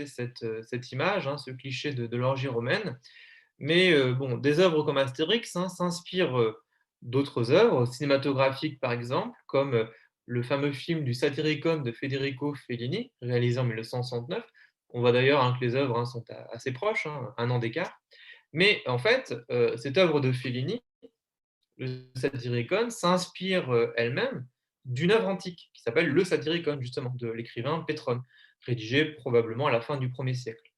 cette image, hein, ce cliché de l'orgie romaine. Mais bon, des œuvres comme Astérix, hein, s'inspirent, d'autres œuvres cinématographiques, par exemple, comme, le fameux film du Satyricon de Federico Fellini, réalisé en 1969. On voit d'ailleurs, hein, que les œuvres, hein, sont a assez proches, hein, 1 an d'écart. Mais en fait, cette œuvre de Fellini, le Satyricon, s'inspire, elle-même d'une œuvre antique qui s'appelle le Satyricon, justement, de l'écrivain Pétrone, rédigé probablement à la fin du 1er siècle.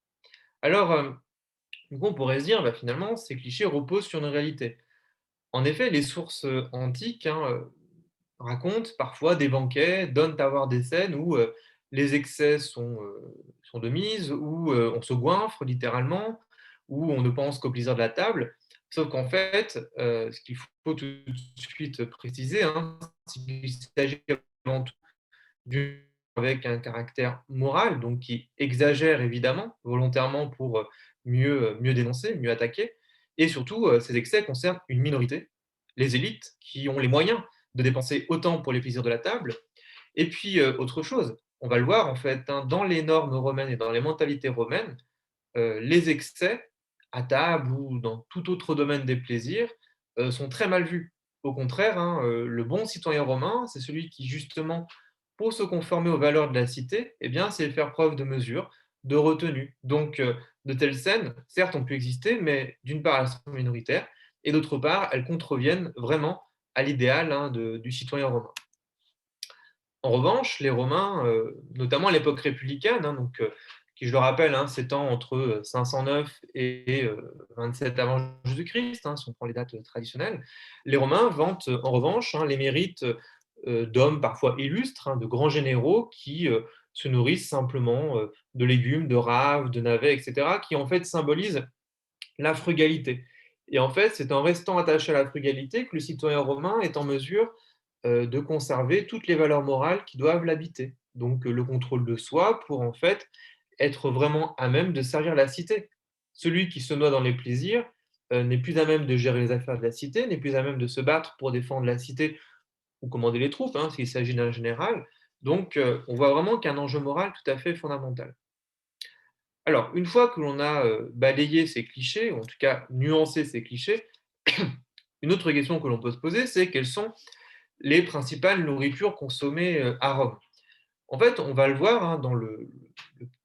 Alors, du coup, on pourrait se dire, bah, finalement, ces clichés reposent sur une réalité. En effet, les sources, antiques, hein, racontent parfois des banquets, donnent à voir des scènes où, les excès sont de mise, où, on se goinfre littéralement, où on ne pense qu'au plaisir de la table. Sauf qu'en fait, ce qu'il faut tout de suite préciser, hein, c'est qu'il s'agit avant tout d'une avec un caractère moral, donc qui exagère évidemment, volontairement pour, mieux dénoncer, mieux attaquer et surtout, ces excès concernent une minorité, les élites qui ont les moyens de dépenser autant pour les plaisirs de la table et puis, autre chose, on va le voir en fait, hein, dans les normes romaines et dans les mentalités romaines, les excès à table ou dans tout autre domaine des plaisirs, sont très mal vus. Au contraire, hein, le bon citoyen romain, c'est celui qui justement, pour se conformer aux valeurs de la cité, eh bien, c'est faire preuve de mesure, de retenue. Donc, de telles scènes, certes, ont pu exister, mais d'une part, elles sont minoritaires et d'autre part, elles contreviennent vraiment à l'idéal, hein, du citoyen romain. En revanche, les Romains, notamment à l'époque républicaine, hein, donc qui, je le rappelle, hein, s'étend entre 509 et 27 avant Jésus-Christ, hein, si on prend les dates traditionnelles. Les Romains vantent en revanche, hein, les mérites d'hommes parfois illustres, hein, de grands généraux qui se nourrissent simplement de légumes, de raves, de navets, etc., qui en fait symbolisent la frugalité. Et en fait, c'est en restant attaché à la frugalité que le citoyen romain est en mesure de conserver toutes les valeurs morales qui doivent l'habiter. Donc, le contrôle de soi pour en fait être vraiment à même de servir la cité. Celui qui se noie dans les plaisirs, n'est plus à même de gérer les affaires de la cité, n'est plus à même de se battre pour défendre la cité ou commander les troupes, hein, s'il s'agit d'un général. Donc, on voit vraiment qu'il y a un enjeu moral tout à fait fondamental. Alors, une fois que l'on a, balayé ces clichés, ou en tout cas nuancé ces clichés, une autre question que l'on peut se poser, c'est quelles sont les principales nourritures consommées, à Rome? En fait, on va le voir, hein, dans le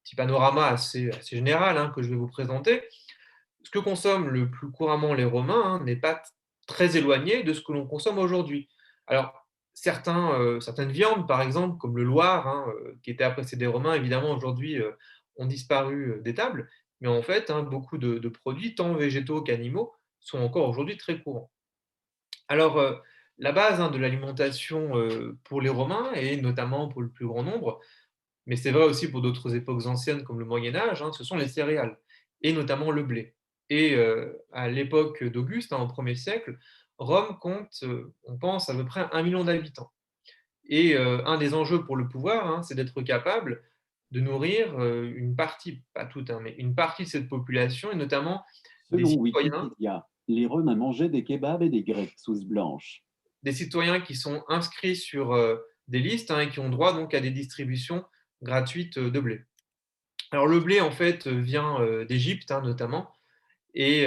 petit panorama assez général, hein, que je vais vous présenter. Ce que consomment le plus couramment les Romains, hein, n'est pas très éloigné de ce que l'on consomme aujourd'hui. Alors, certaines viandes, par exemple, comme le loir, hein, qui était apprécié des Romains, évidemment, aujourd'hui, ont disparu, des tables. Mais en fait, hein, beaucoup de produits, tant végétaux qu'animaux, sont encore aujourd'hui très courants. Alors, la base, hein, de l'alimentation, pour les Romains et notamment pour le plus grand nombre, mais c'est vrai aussi pour d'autres époques anciennes comme le Moyen Âge, hein, ce sont les céréales et notamment le blé. Et à l'époque d'Auguste, hein, au 1er siècle, Rome compte, on pense à peu près 1 million d'habitants. Et un des enjeux pour le pouvoir, hein, c'est d'être capable de nourrir, une partie, pas toute, hein, mais une partie de cette population et notamment des Selon citoyens Wikipédia, les Romains mangeaient des kebabs et des grecs sauce blanche. qui sont inscrits sur, des listes, hein, et qui ont droit donc à des distributions gratuites, de blé. Alors le blé en fait, vient, d'Égypte, hein, notamment et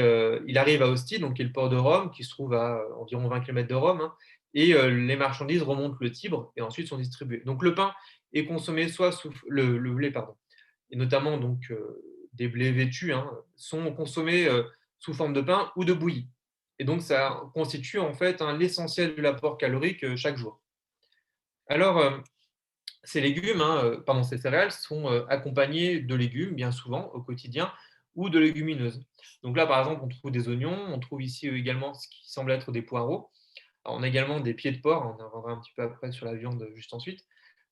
il arrive à Ostie, donc qui est le port de Rome, qui se trouve à environ 20 kilomètres de Rome, hein et les marchandises remontent le Tibre et ensuite sont distribuées. Donc le pain est consommé soit sous f le blé pardon et notamment donc des blés vêtus, hein, sont consommés, sous forme de pain ou de bouillie et donc ça constitue en fait, hein, l'essentiel de l'apport calorique, chaque jour. Alors, ces légumes, hein, pardon, ces céréales sont, accompagnés de légumes, bien souvent, au quotidien ou de légumineuses. Donc là, par exemple, on trouve des oignons, on trouve ici, également ce qui semble être des poireaux. Alors on a également des pieds de porc, on en reviendra un petit peu après sur la viande, juste ensuite.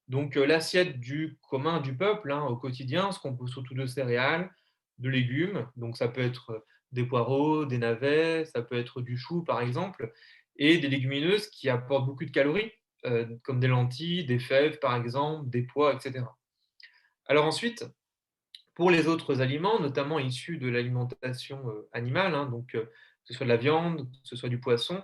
Donc l'assiette du commun du peuple, hein, au quotidien, se compose surtout de céréales, de légumes, donc ça peut être, des poireaux, des navets, ça peut être du chou, par exemple et des légumineuses qui apportent beaucoup de calories, comme des lentilles, des fèves, par exemple, des pois et cetera. Alors ensuite, pour les autres aliments, notamment issus de l'alimentation, animale, hein, donc que ce soit de la viande, que ce soit du poisson,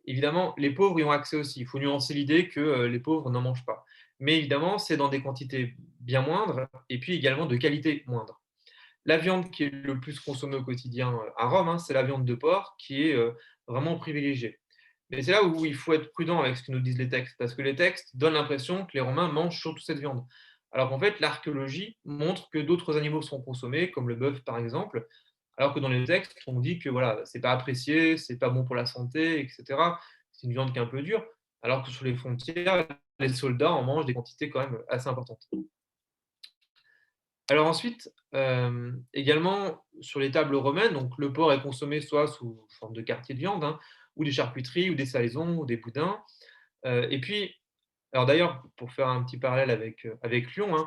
évidemment, les pauvres y ont accès aussi. Il faut nuancer l'idée que, les pauvres n'en mangent pas. Mais évidemment, c'est dans des quantités bien moindre et puis également de qualité moindre. La viande qui est le plus consommée au quotidien à Rome, hein, c'est la viande de porc qui est vraiment privilégiée. Mais c'est là où il faut être prudent avec ce que nous disent les textes, parce que les textes donnent l'impression que les Romains mangent surtout cette viande. Alors qu'en fait, l'archéologie montre que d'autres animaux sont consommés, comme le bœuf par exemple, alors que dans les textes, on dit que voilà, c'est pas apprécié, c'est pas bon pour la santé, etc. C'est une viande qui est un peu dure, alors que sur les frontières, les soldats en mangent des quantités quand même assez importantes. Alors ensuite, également sur les tables romaines, donc le porc est consommé soit sous forme de quartier de viande, hein, ou des charcuteries, ou des salaisons, ou des boudins. Et puis, alors d'ailleurs, pour faire un petit parallèle avec Lyon,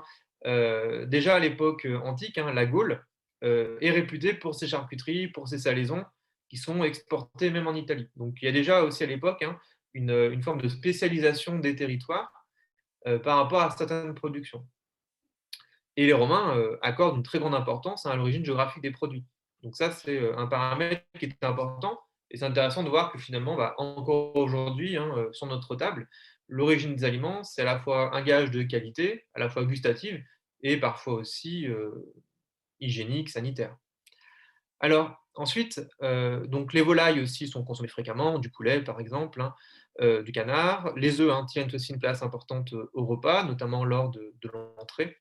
hein, déjà à l'époque, antique, hein, la Gaule, est réputée pour ses charcuteries, pour ses salaisons, qui sont exportées même en Italie. Donc il y a déjà aussi à l'époque, hein, une forme de spécialisation des territoires, par rapport à certaines productions. Et les Romains, accordent une très grande importance, hein, à l'origine géographique des produits. Donc ça, c'est, un paramètre qui est important et c'est intéressant de voir que finalement, bah, encore aujourd'hui, hein, sur notre table, l'origine des aliments, c'est à la fois un gage de qualité, à la fois gustative et parfois aussi, hygiénique, sanitaire. Alors ensuite, donc les volailles aussi sont consommées fréquemment, du poulet par exemple, hein, du canard. Les œufs, hein, tiennent aussi une place importante, au repas, notamment lors de l'entrée.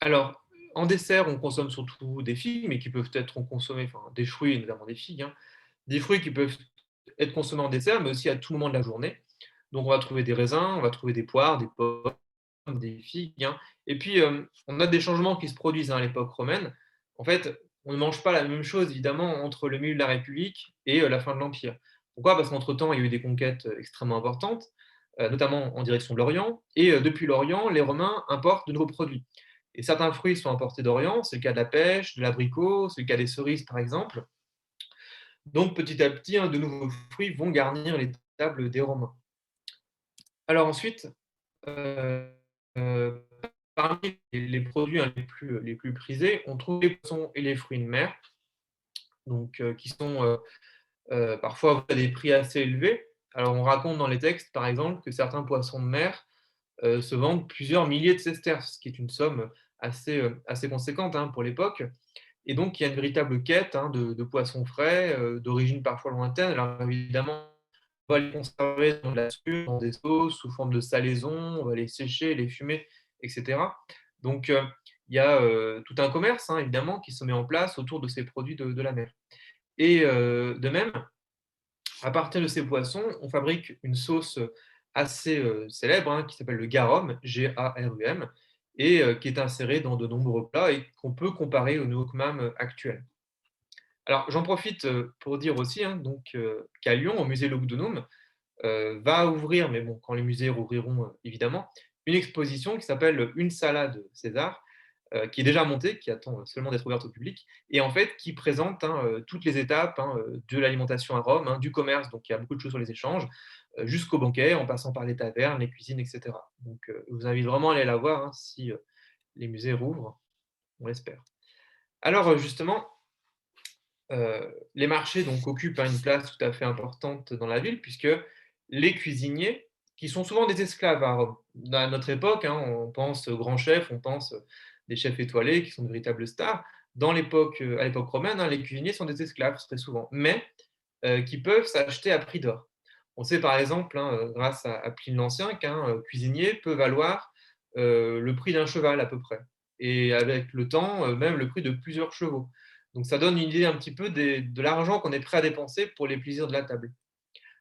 Alors, en dessert, on consomme surtout des figues, mais qui peuvent être consommées, enfin des fruits et notamment des figues, hein. Des fruits qui peuvent être consommés en dessert, mais aussi à tout moment de la journée. Donc on va trouver des raisins, on va trouver des poires, des pommes, des figues, hein. Et puis, on a des changements qui se produisent, hein, à l'époque romaine. En fait, on ne mange pas la même chose évidemment entre le milieu de la République et la fin de l'Empire. Pourquoi? Parce qu'entre-temps, il y a eu des conquêtes, extrêmement importantes, notamment en direction de l'Orient et depuis l'Orient, les Romains importent de nouveaux produits. Et certains fruits sont importés d'Orient, c'est le cas de la pêche, de l'abricot, c'est le cas des cerises par exemple. Donc petit à petit, hein, de nouveaux fruits vont garnir les tables des Romains. Alors ensuite, heu heu, parmi les produits, hein, les plus prisés, on trouve les poissons et les fruits de mer, donc qui sont, parfois à des prix assez élevés. Alors on raconte dans les textes, par exemple, que certains poissons de mer, se vendent plusieurs milliers de sesterces, ce qui est une somme assez conséquente, hein, pour l'époque. Et donc il y a une véritable quête, hein, de poissons frais, d'origine parfois lointaine. Alors évidemment, on va les conserver dans de la soupe, dans des sauces, sous forme de salaison, on va les sécher, les fumer et cetera. Donc il y a, tout un commerce, hein, évidemment, qui se met en place autour de ces produits de la mer. Et de même, à partir de ces poissons, on fabrique une sauce, assez, célèbre, hein, qui s'appelle le garum, Garum, et qui est insérée dans de nombreux plats et qu'on peut comparer au nuoc-mam actuel. Alors j'en profite, pour dire aussi, hein, donc qu'à Lyon, au musée Lugdunum, va ouvrir, mais bon, quand les musées rouvriront, évidemment, une exposition qui s'appelle «Une salade César», qui est déjà montée, qui attend seulement d'être ouverte au public et en fait qui présente, hein, toutes les étapes, hein, de l'alimentation à Rome, hein, du commerce, donc il y a beaucoup de choses sur les échanges, jusqu'au banquet, en passant par les tavernes, les cuisines et cetera. Donc je vous invite vraiment à aller la voir, hein, si, les musées rouvrent, on l'espère. Alors, justement, les marchés donc occupent, hein, une place tout à fait importante dans la ville puisque les cuisiniers, qui sont souvent des esclaves à Rome. À notre époque, hein, on pense grands chefs, on pense, des chefs étoilés qui sont de véritables stars. À l'époque romaine, hein, les cuisiniers sont des esclaves très souvent, mais qui peuvent s'acheter à prix d'or. On sait par exemple, hein, grâce à Pline l'Ancien qu'un, cuisinier peut valoir, le prix d'un cheval à peu près et avec le temps, même le prix de plusieurs chevaux. Donc ça donne une idée un petit peu de l'argent qu'on est prêt à dépenser pour les plaisirs de la table.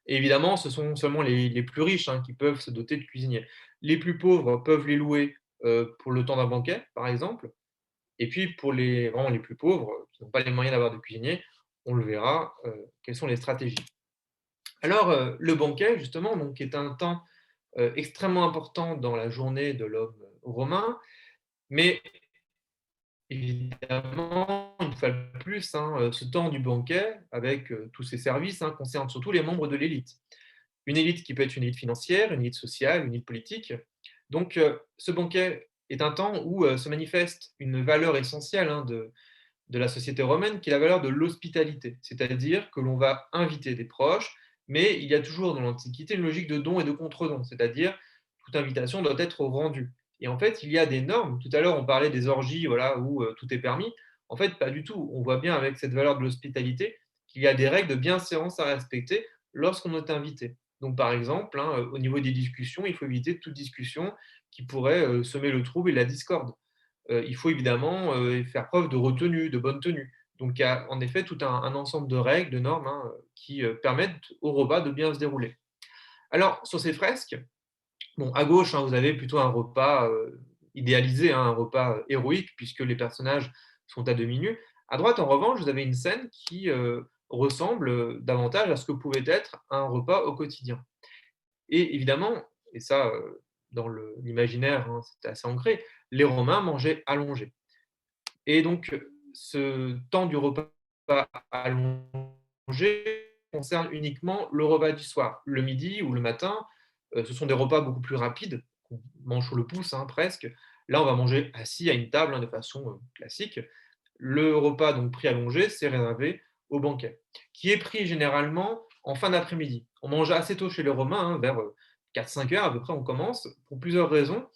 Et évidemment, ce sont seulement les plus riches, hein, qui peuvent se doter de cuisiniers. Les plus pauvres peuvent les louer, pour le temps d'un banquet, par exemple. Et puis pour les vraiment les plus pauvres, qui n'ont pas les moyens d'avoir de cuisinier, on le verra, quelles sont les stratégies. Alors, le banquet justement, donc est un temps, extrêmement important dans la journée de l'homme romain, mais évidemment, une fois de plus, hein, ce temps du banquet avec, tous ces services, hein, concerne surtout les membres de l'élite. Une élite qui peut être une élite financière, une élite sociale, une élite politique. Donc, ce banquet est un temps où, se manifeste une valeur essentielle, hein, de la société romaine, qui est la valeur de l'hospitalité. C'est-à-dire que l'on va inviter des proches, mais il y a toujours dans l'Antiquité une logique de don et de contre-don, c'est-à-dire toute invitation doit être rendue. Et en fait, il y a des normes. Tout à l'heure, on parlait des orgies, voilà, où tout est permis. En fait, pas du tout. On voit bien avec cette valeur de l'hospitalité qu'il y a des règles de bienséance à respecter lorsqu'on est invité. Donc, par exemple, hein, au niveau des discussions, il faut éviter toute discussion qui pourrait semer le trouble et la discorde. Il faut évidemment faire preuve de retenue, de bonne tenue. Donc, il y a en effet tout un ensemble de règles, de normes hein, qui permettent au repas de bien se dérouler. Alors, sur ces fresques, bon, à gauche, hein, vous avez plutôt un repas idéalisé, hein, un repas héroïque, puisque les personnages sont à demi nus. À droite, en revanche, vous avez une scène qui ressemble davantage à ce que pouvait être un repas au quotidien. Et évidemment, et ça, dans l'imaginaire, hein, c'est assez ancré, les Romains mangeaient allongés. Et donc, ce temps du repas allongé concerne uniquement le repas du soir. Le midi ou le matin, ce sont des repas beaucoup plus rapides, qu'on mange sur le pouce, hein, presque. Là, on va manger assis à une table, hein, de façon, classique. Le repas donc pris allongé, c'est réservé au banquet, qui est pris généralement en fin d'après-midi. On mange assez tôt chez les Romains, hein, vers, 4-5 heures à peu près, on commence, pour plusieurs raisons.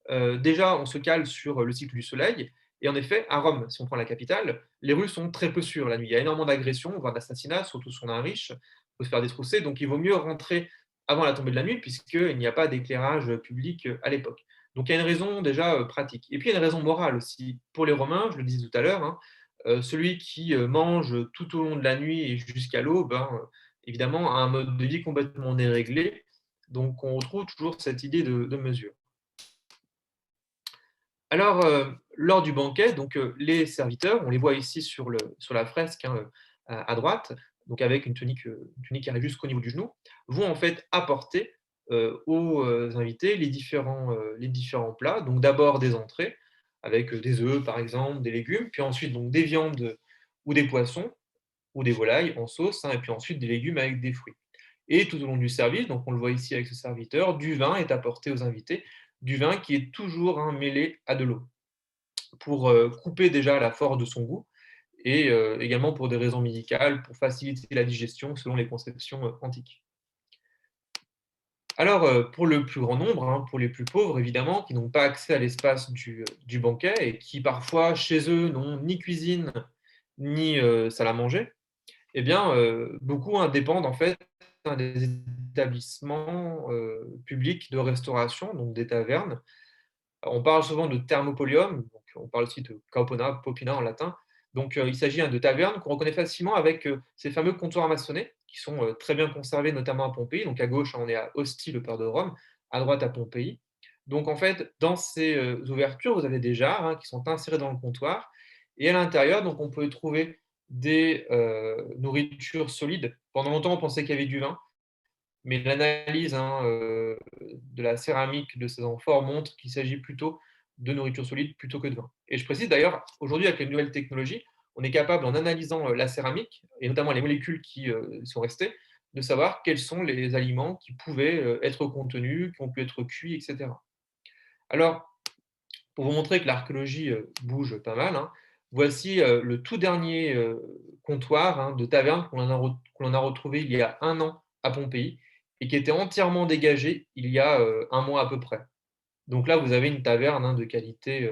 Déjà, on se cale sur le cycle du soleil. Et en effet, à Rome, si on prend la capitale, les rues sont très peu sûres la nuit. Il y a énormément d'agressions, voire d'assassinats, surtout si on est un riche. Il faut se faire détrousser. Donc, il vaut mieux rentrer avant la tombée de la nuit, puisqu'il n'y a pas d'éclairage public à l'époque. Donc, il y a une raison déjà pratique. Et puis, il y a une raison morale aussi. Pour les Romains, je le disais tout à l'heure, hein, celui qui mange tout au long de la nuit et jusqu'à l'aube, hein, évidemment, a un mode de vie complètement déréglé. Donc, on retrouve toujours cette idée de mesure. Alors, lors du banquet, donc, les serviteurs, on les voit ici sur la fresque, hein, à droite, donc avec une tunique qui arrive jusqu'au niveau du genou, vont en fait apporter, aux, invités les différents plats. Donc d'abord des entrées avec, des œufs par exemple, des légumes, puis ensuite donc des viandes ou des poissons ou des volailles en sauce, hein, et puis ensuite des légumes avec des fruits. Et tout au long du service, donc on le voit ici avec ce serviteur, du vin est apporté aux invités, du vin qui est toujours, hein, mêlé à de l'eau pour couper déjà la force de son goût et également pour des raisons médicales, pour faciliter la digestion selon les conceptions antiques. Alors, pour le plus grand nombre, hein, pour les plus pauvres évidemment, qui n'ont pas accès à l'espace du banquet et qui parfois chez eux n'ont ni cuisine ni salle à manger, eh bien, beaucoup, hein, dépendent en fait, hein, des établissements publics de restauration, donc des tavernes. On parle souvent de thermopolium, donc on parle aussi de caupona, popina en latin. Donc, il s'agit, hein, de tavernes qu'on reconnaît facilement avec, ces fameux comptoirs maçonnés qui sont, très bien conservés, notamment à Pompéi. Donc à gauche, hein, on est à Ostie, le port de Rome, à droite à Pompéi. Donc en fait, dans ces, ouvertures, vous avez des jarres, hein, qui sont insérées dans le comptoir et à l'intérieur, donc on peut trouver des, nourritures solides. Pendant longtemps, on pensait qu'il y avait du vin, mais l'analyse, hein, de la céramique de ces amphores montre qu'il s'agit plutôt de nourriture solide plutôt que de vin. Et je précise d'ailleurs, aujourd'hui avec les nouvelles technologies, on est capable en analysant, la céramique et notamment les molécules qui, sont restées, de savoir quels sont les aliments qui pouvaient, être contenus, qui ont pu être cuits et cetera. Alors, pour vous montrer que l'archéologie, bouge pas mal, hein, voici, le tout dernier, comptoir, hein, de taverne qu'on a retrouvé il y a 1 an à Pompéi et qui était entièrement dégagé il y a, 1 mois à peu près. Donc là, vous avez une taverne, hein, de qualité,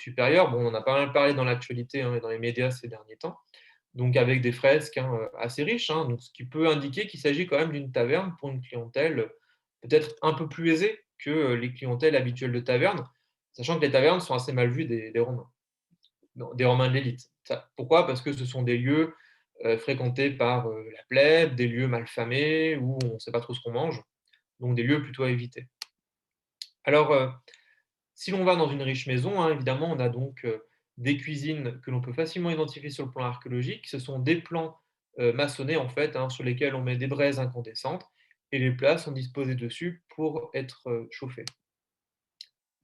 supérieure. Bon, on en a pas mal parlé dans l'actualité, hein, et dans les médias ces derniers temps. Donc avec des fresques, hein, assez riches, hein, donc ce qui peut indiquer qu'il s'agit quand même d'une taverne pour une clientèle, peut-être un peu plus aisée que, les clientèles habituelles de taverne, sachant que les tavernes sont assez mal vues des Romains, non, des Romains de l'élite. Ça pourquoi? Parce que ce sont des lieux, fréquentés par, la plèbe, des lieux mal famés où on ne sait pas trop ce qu'on mange, donc des lieux plutôt à éviter. Alors, si l'on va dans une riche maison, hein, évidemment, on a donc, des cuisines que l'on peut facilement identifier sur le plan archéologique. Ce sont des plans, maçonnés en fait, hein, sur lesquels on met des braises incandescentes et les plats sont disposés dessus pour être, chauffés.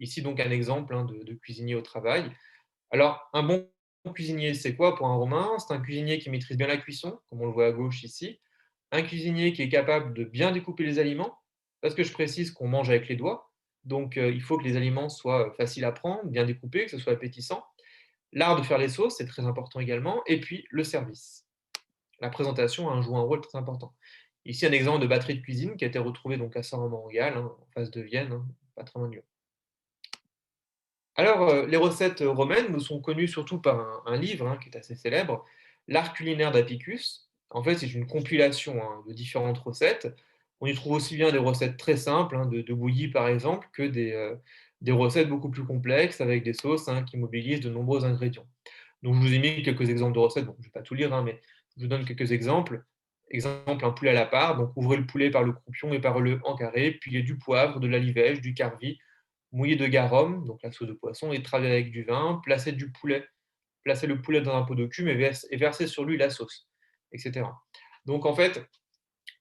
Ici donc un exemple, hein, de cuisinier au travail. Alors un bon cuisinier, c'est quoi pour un Romain? C'est un cuisinier qui maîtrise bien la cuisson, comme on le voit à gauche ici. Un cuisinier qui est capable de bien découper les aliments, parce que je précise qu'on mange avec les doigts, donc il faut que les aliments soient, faciles à prendre, bien découpés, que ce soit appétissant. L'art de faire les sauces, c'est très important également et puis le service. La présentation, hein, joue un rôle très important. Ici un exemple de batterie de cuisine qui a été retrouvé donc à Saint-Romain-en-Galles, hein, en face de Vienne, hein, pas très loin de Lyon. Alors, les recettes romaines nous sont connues surtout par un livre, qui est assez célèbre, L'Art culinaire d'Apicus. En fait, c'est une compilation, de différentes recettes. On y trouve aussi bien des recettes très simples, de bouillie par exemple, que des recettes beaucoup plus complexes avec des sauces, qui mobilisent de nombreux ingrédients. Donc je vous ai mis quelques exemples de recettes, bon je ne vais pas tout lire, mais je vous donne quelques exemples. Exemple, un poulet à la part, donc ouvrez le poulet par le croupion et par le en carré, puis il y a du poivre, de l'alivège, du carvi, mouillé de garum, donc la sauce de poisson, et travaillé avec du vin, placez le poulet dans un pot de cume et versez sur lui la sauce, etc. Donc en fait,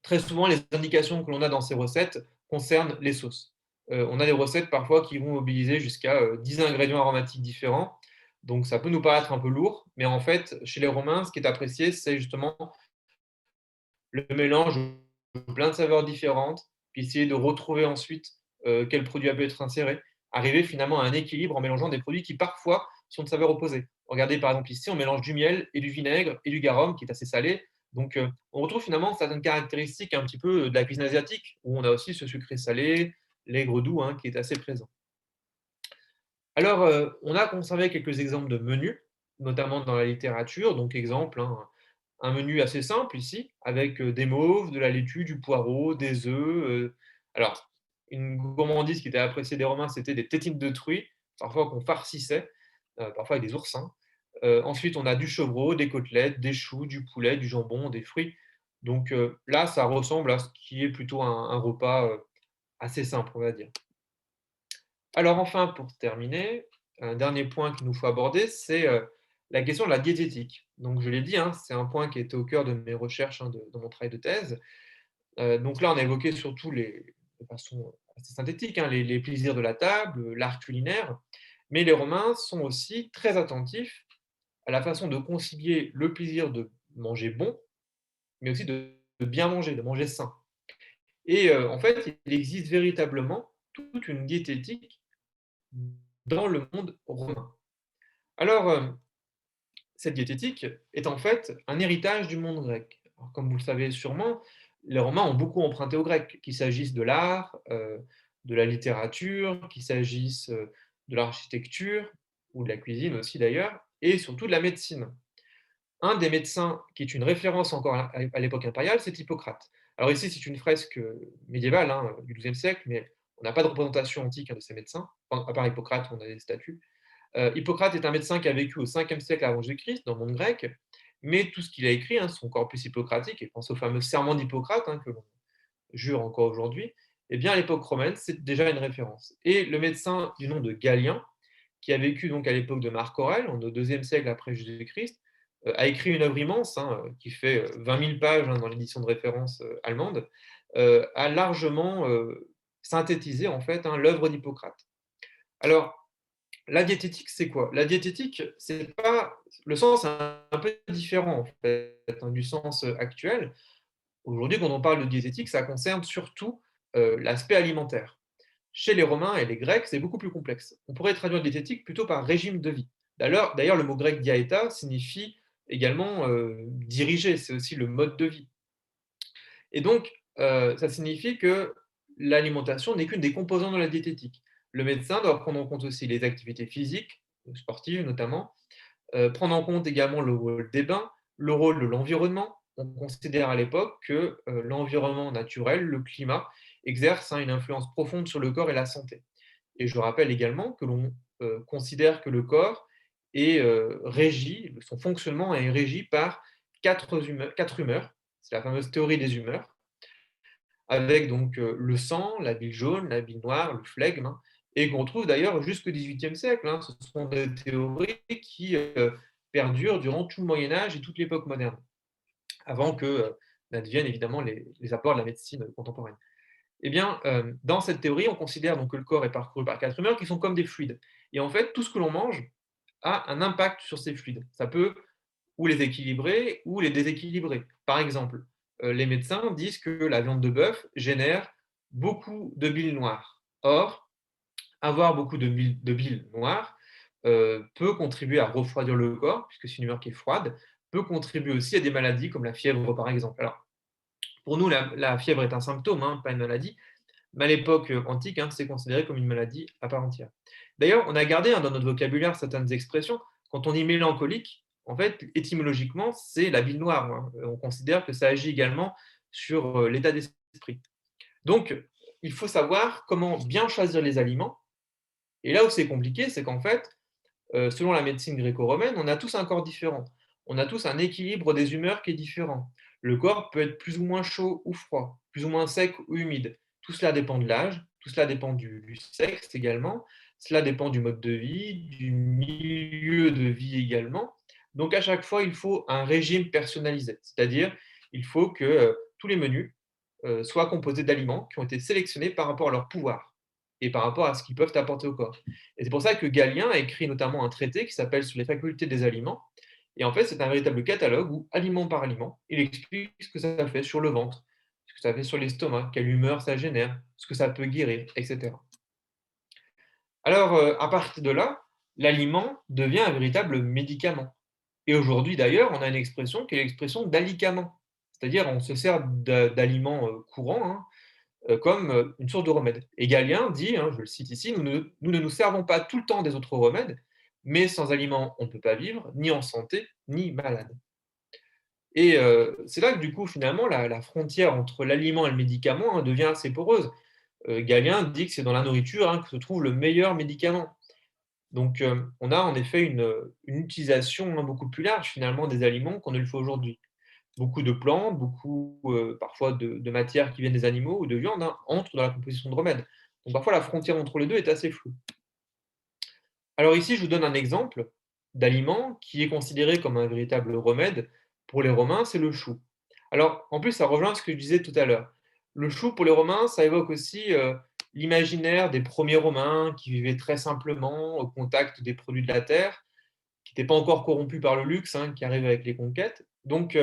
très souvent, les indications que l'on a dans ces recettes concernent les sauces. On a des recettes parfois qui vont mobiliser jusqu'à 10 ingrédients aromatiques différents, donc ça peut nous paraître un peu lourd, mais en fait, chez les Romains, ce qui est apprécié, c'est justement le mélange de plein de saveurs différentes, puis essayer de retrouver ensuite, quel produit a pu être inséré. Arriver finalement à un équilibre en mélangeant des produits qui parfois sont de saveurs opposées. Regardez par exemple ici, on mélange du miel et du vinaigre et du garum qui est assez salé, donc on retrouve finalement certaines caractéristiques un petit peu, de la cuisine asiatique, où on a aussi ce sucré salé, l'aigre doux, qui est assez présent. Alors, on a conservé quelques exemples de menus, notamment dans la littérature. Donc exemple, un menu assez simple ici, avec, des mauves, de la laitue, du poireau, des œufs, alors une gourmandise qui était appréciée des Romains, c'était des tétines de truie, parfois qu'on farcissait, parfois avec des oursins. Ensuite, on a du chevreau, des côtelettes, des choux, du poulet, du jambon, des fruits. Donc, là, ça ressemble à ce qui est plutôt un repas, assez simple, on va dire. Alors enfin, pour terminer, un dernier point qu'il nous faut aborder, c'est, la question de la diététique. Donc je l'ai dit, c'est un point qui était au cœur de mes recherches, de mon travail de thèse. Donc là, on a évoqué surtout de façon assez synthétique, les plaisirs de la table, l'art culinaire, mais les Romains sont aussi très attentifs à la façon de concilier le plaisir de manger bon, mais aussi de bien manger, de manger sain. Et en fait, il existe véritablement toute une diététique dans le monde romain. Alors, cette diététique est en fait un héritage du monde grec. Alors, comme vous le savez sûrement, les Romains ont beaucoup emprunté au grec, qu'il s'agisse de l'art, de la littérature, qu'il s'agisse de l'architecture ou de la cuisine aussi d'ailleurs, et surtout de la médecine. Un des médecins qui est une référence encore à l'époque impériale, c'est Hippocrate. Alors ici, c'est une fresque médiévale du XIIe siècle, mais on n'a pas de représentation antique de ces médecins, enfin, à part Hippocrate, on a des statues. Hippocrate est un médecin qui a vécu au 5e siècle avant Jésus-Christ, dans le monde grec, mais tout ce qu'il a écrit, son corpus hippocratique, et pense au fameux serment d'Hippocrate, que l'on jure encore aujourd'hui, eh bien à l'époque romaine, c'est déjà une référence. Et le médecin du nom de Galien, qui a vécu donc à l'époque de Marc Aurèle, au 2e siècle après Jésus-Christ, a écrit une œuvre immense, qui fait 20 000 pages dans l'édition de référence allemande, a largement synthétisé en fait l'œuvre d'Hippocrate. Alors, la diététique, c'est quoi? La diététique, c'est pas le sens est un peu différent en fait, du sens, actuel. Aujourd'hui, quand on parle de diététique, ça concerne surtout, l'aspect alimentaire. Chez les Romains et les Grecs, c'est beaucoup plus complexe. On pourrait traduire diététique plutôt par régime de vie. D'ailleurs, le mot grec diaeta signifie également, diriger, c'est aussi le mode de vie. Et donc, ça signifie que l'alimentation n'est qu'une des composantes de la diététique. Le médecin doit prendre en compte aussi les activités physiques, sportives notamment, prendre en compte également le rôle des bains, le rôle de l'environnement. On considère à l'époque que l'environnement naturel, le climat, exerce une influence profonde sur le corps et la santé. Et je rappelle également que l'on considère que le corps est régi, son fonctionnement est régi par quatre humeurs. C'est la fameuse théorie des humeurs, avec donc le sang, la bile jaune, la bile noire, le flegme, et qu'on trouve d'ailleurs jusqu'au XVIIIe siècle. Ce sont des théories qui perdurent durant tout le Moyen Âge et toute l'époque moderne, avant que n'adviennent évidemment les apports de la médecine contemporaine. Eh bien, dans cette théorie, on considère donc que le corps est parcouru par quatre humeurs qui sont comme des fluides. Et en fait, tout ce que l'on mange a un impact sur ces fluides. Ça peut ou les équilibrer ou les déséquilibrer. Par exemple, les médecins disent que la viande de bœuf génère beaucoup de bile noire. Or, avoir beaucoup de bile noire peut contribuer à refroidir le corps, puisque c'est une humeur qui est froide, peut contribuer aussi à des maladies comme la fièvre, par exemple. Alors, pour nous, la fièvre est un symptôme, pas une maladie, Mais à l'époque antique, c'est considéré comme une maladie à part entière. D'ailleurs, on a gardé dans notre vocabulaire certaines expressions. Quand on dit mélancolique, en fait, étymologiquement, c'est la bile noire. On considère que ça agit également sur l'état d'esprit. Donc, il faut savoir comment bien choisir les aliments. Et là où c'est compliqué, c'est qu'en fait, selon la médecine gréco-romaine, on a tous un corps différent. On a tous un équilibre des humeurs qui est différent. Le corps peut être plus ou moins chaud ou froid, plus ou moins sec ou humide. Tout cela dépend de l'âge, tout cela dépend du sexe également, cela dépend du mode de vie, du milieu de vie également. Donc à chaque fois, il faut un régime personnalisé, c'est-à-dire il faut que tous les menus soient composés d'aliments qui ont été sélectionnés par rapport à leur pouvoir et par rapport à ce qu'ils peuvent apporter au corps. Et c'est pour ça que Galien a écrit notamment un traité qui s'appelle Sur les facultés des aliments. Et en fait, c'est un véritable catalogue où, aliment par aliment, il explique ce que ça fait sur le ventre, ce que ça fait sur l'estomac, quelle humeur ça génère, ce que ça peut guérir, etc. Alors, à partir de là, l'aliment devient un véritable médicament. Et aujourd'hui, d'ailleurs, on a une expression qui est l'expression d'alicament. C'est-à-dire, on se sert d'aliments courants, comme une source de remède. Et Galien dit, je le cite ici, nous ne nous servons pas tout le temps des autres remèdes, mais sans aliments, on ne peut pas vivre, ni en santé, ni malade. Et c'est là que du coup, finalement, la frontière entre l'aliment et le médicament devient assez poreuse. Galien dit que c'est dans la nourriture que se trouve le meilleur médicament. Donc, on a en effet une utilisation beaucoup plus large finalement des aliments qu'on ne le fait aujourd'hui. Beaucoup de plantes, beaucoup parfois de matières qui viennent des animaux ou de viande entrent dans la composition de remèdes. Donc parfois la frontière entre les deux est assez floue. Alors ici, je vous donne un exemple d'aliment qui est considéré comme un véritable remède pour les Romains, c'est le chou. Alors en plus, ça rejoint ce que je disais tout à l'heure. Le chou pour les Romains, ça évoque aussi l'imaginaire des premiers Romains qui vivaient très simplement au contact des produits de la terre, qui n'était pas encore corrompu par le luxe, qui arrive avec les conquêtes. Donc,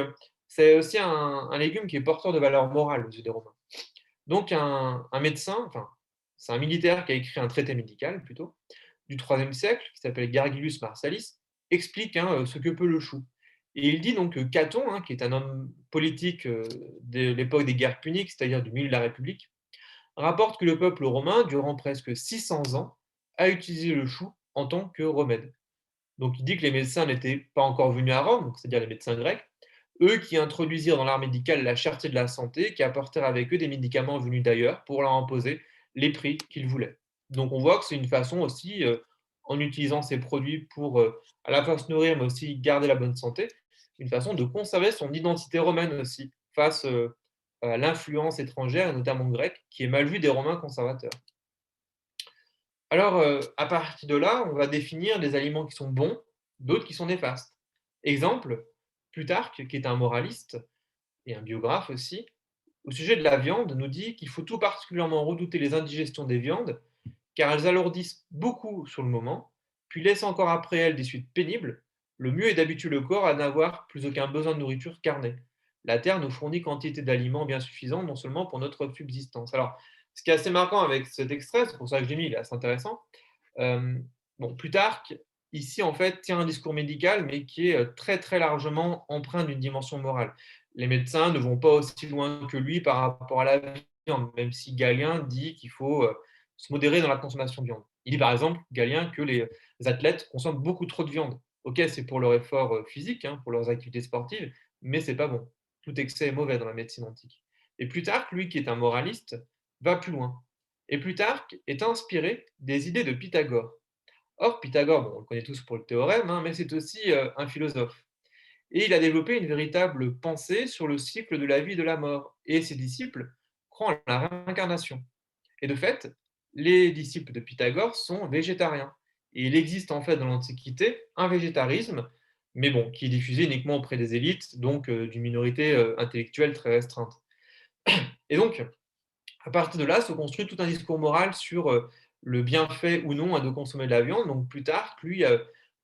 c'est aussi un légume qui est porteur de valeur morale aux yeux des Romains. Donc, un médecin, enfin, c'est un militaire qui a écrit un traité médical plutôt, du IIIe siècle, qui s'appelle Gargilius Marsalis, explique ce que peut le chou. Et il dit donc que Caton, qui est un homme politique de l'époque des guerres puniques, c'est-à-dire du milieu de la République, rapporte que le peuple romain, durant presque 600 ans, a utilisé le chou en tant que remède. Donc il dit que les médecins n'étaient pas encore venus à Rome, c'est-à-dire les médecins grecs, eux qui introduisirent dans l'art médical la cherté de la santé, qui apportèrent avec eux des médicaments venus d'ailleurs pour leur imposer les prix qu'ils voulaient. Donc on voit que c'est une façon aussi, en utilisant ces produits pour à la fois se nourrir, mais aussi garder la bonne santé, une façon de conserver son identité romaine aussi, face à l'influence étrangère, et notamment grecque, qui est mal vue des Romains conservateurs. Alors, à partir de là, on va définir des aliments qui sont bons, d'autres qui sont néfastes. Exemple, Plutarque, qui est un moraliste et un biographe aussi, au sujet de la viande, nous dit qu'il faut tout particulièrement redouter les indigestions des viandes, car elles alourdissent beaucoup sur le moment, puis laissent encore après elles des suites pénibles. Le mieux est d'habituer le corps à n'avoir plus aucun besoin de nourriture carnée. La terre nous fournit quantité d'aliments bien suffisante, non seulement pour notre subsistance. Alors, ce qui est assez marquant avec cet extrait, c'est pour ça que je l'ai mis, il est assez intéressant. Euh, bon, Plutarque, ici, en fait, tient un discours médical, mais qui est très, très largement empreint d'une dimension morale. Les médecins ne vont pas aussi loin que lui par rapport à la viande, même si Galien dit qu'il faut se modérer dans la consommation de viande. Il dit par exemple, Galien, que les athlètes consomment beaucoup trop de viande. Ok, c'est pour leur effort physique, pour leurs activités sportives, mais c'est pas bon. Tout excès est mauvais dans la médecine antique. Et Plutarque, lui qui est un moraliste, va plus loin. Et Plutarque est inspiré des idées de Pythagore. Or, Pythagore, bon, on le connaît tous pour le théorème, mais c'est aussi un philosophe. Et il a développé une véritable pensée sur le cycle de la vie et de la mort. Et ses disciples croient en la réincarnation. Et de fait, les disciples de Pythagore sont végétariens. Et il existe en fait dans l'Antiquité un végétarisme, mais bon, qui est diffusé uniquement auprès des élites, donc d'une minorité intellectuelle très restreinte. Et donc, à partir de là, se construit tout un discours moral sur le bienfait ou non de consommer de la viande. Donc plus tard, lui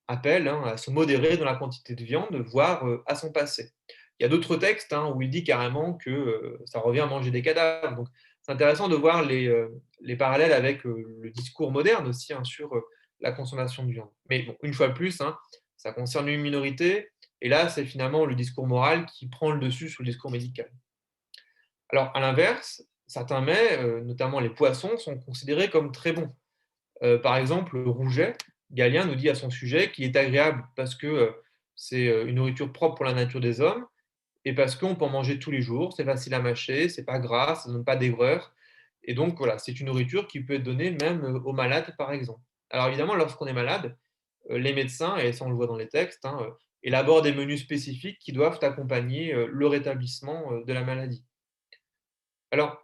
appelle à se modérer dans la quantité de viande, voire à son passé. Il y a d'autres textes où il dit carrément que ça revient à manger des cadavres. Donc c'est intéressant de voir les parallèles avec le discours moderne aussi sur la consommation de viande. Mais bon, une fois de plus, ça concerne une minorité, et là, c'est finalement le discours moral qui prend le dessus sur le discours médical. Alors, à l'inverse, certains mets, notamment les poissons, sont considérés comme très bons. Par exemple, le rouget, Galien nous dit à son sujet qu'il est agréable parce que, c'est, une nourriture propre pour la nature des hommes et parce qu'on peut en manger tous les jours, c'est facile à mâcher, c'est pas gras, ça donne pas d'aigreur et donc voilà, c'est une nourriture qui peut être donnée même, aux malades, par exemple. Alors évidemment, lorsqu'on est malade, les médecins et ça on le voit dans les textes, hein, élaborent des menus spécifiques qui doivent accompagner, le rétablissement, de la maladie. Alors,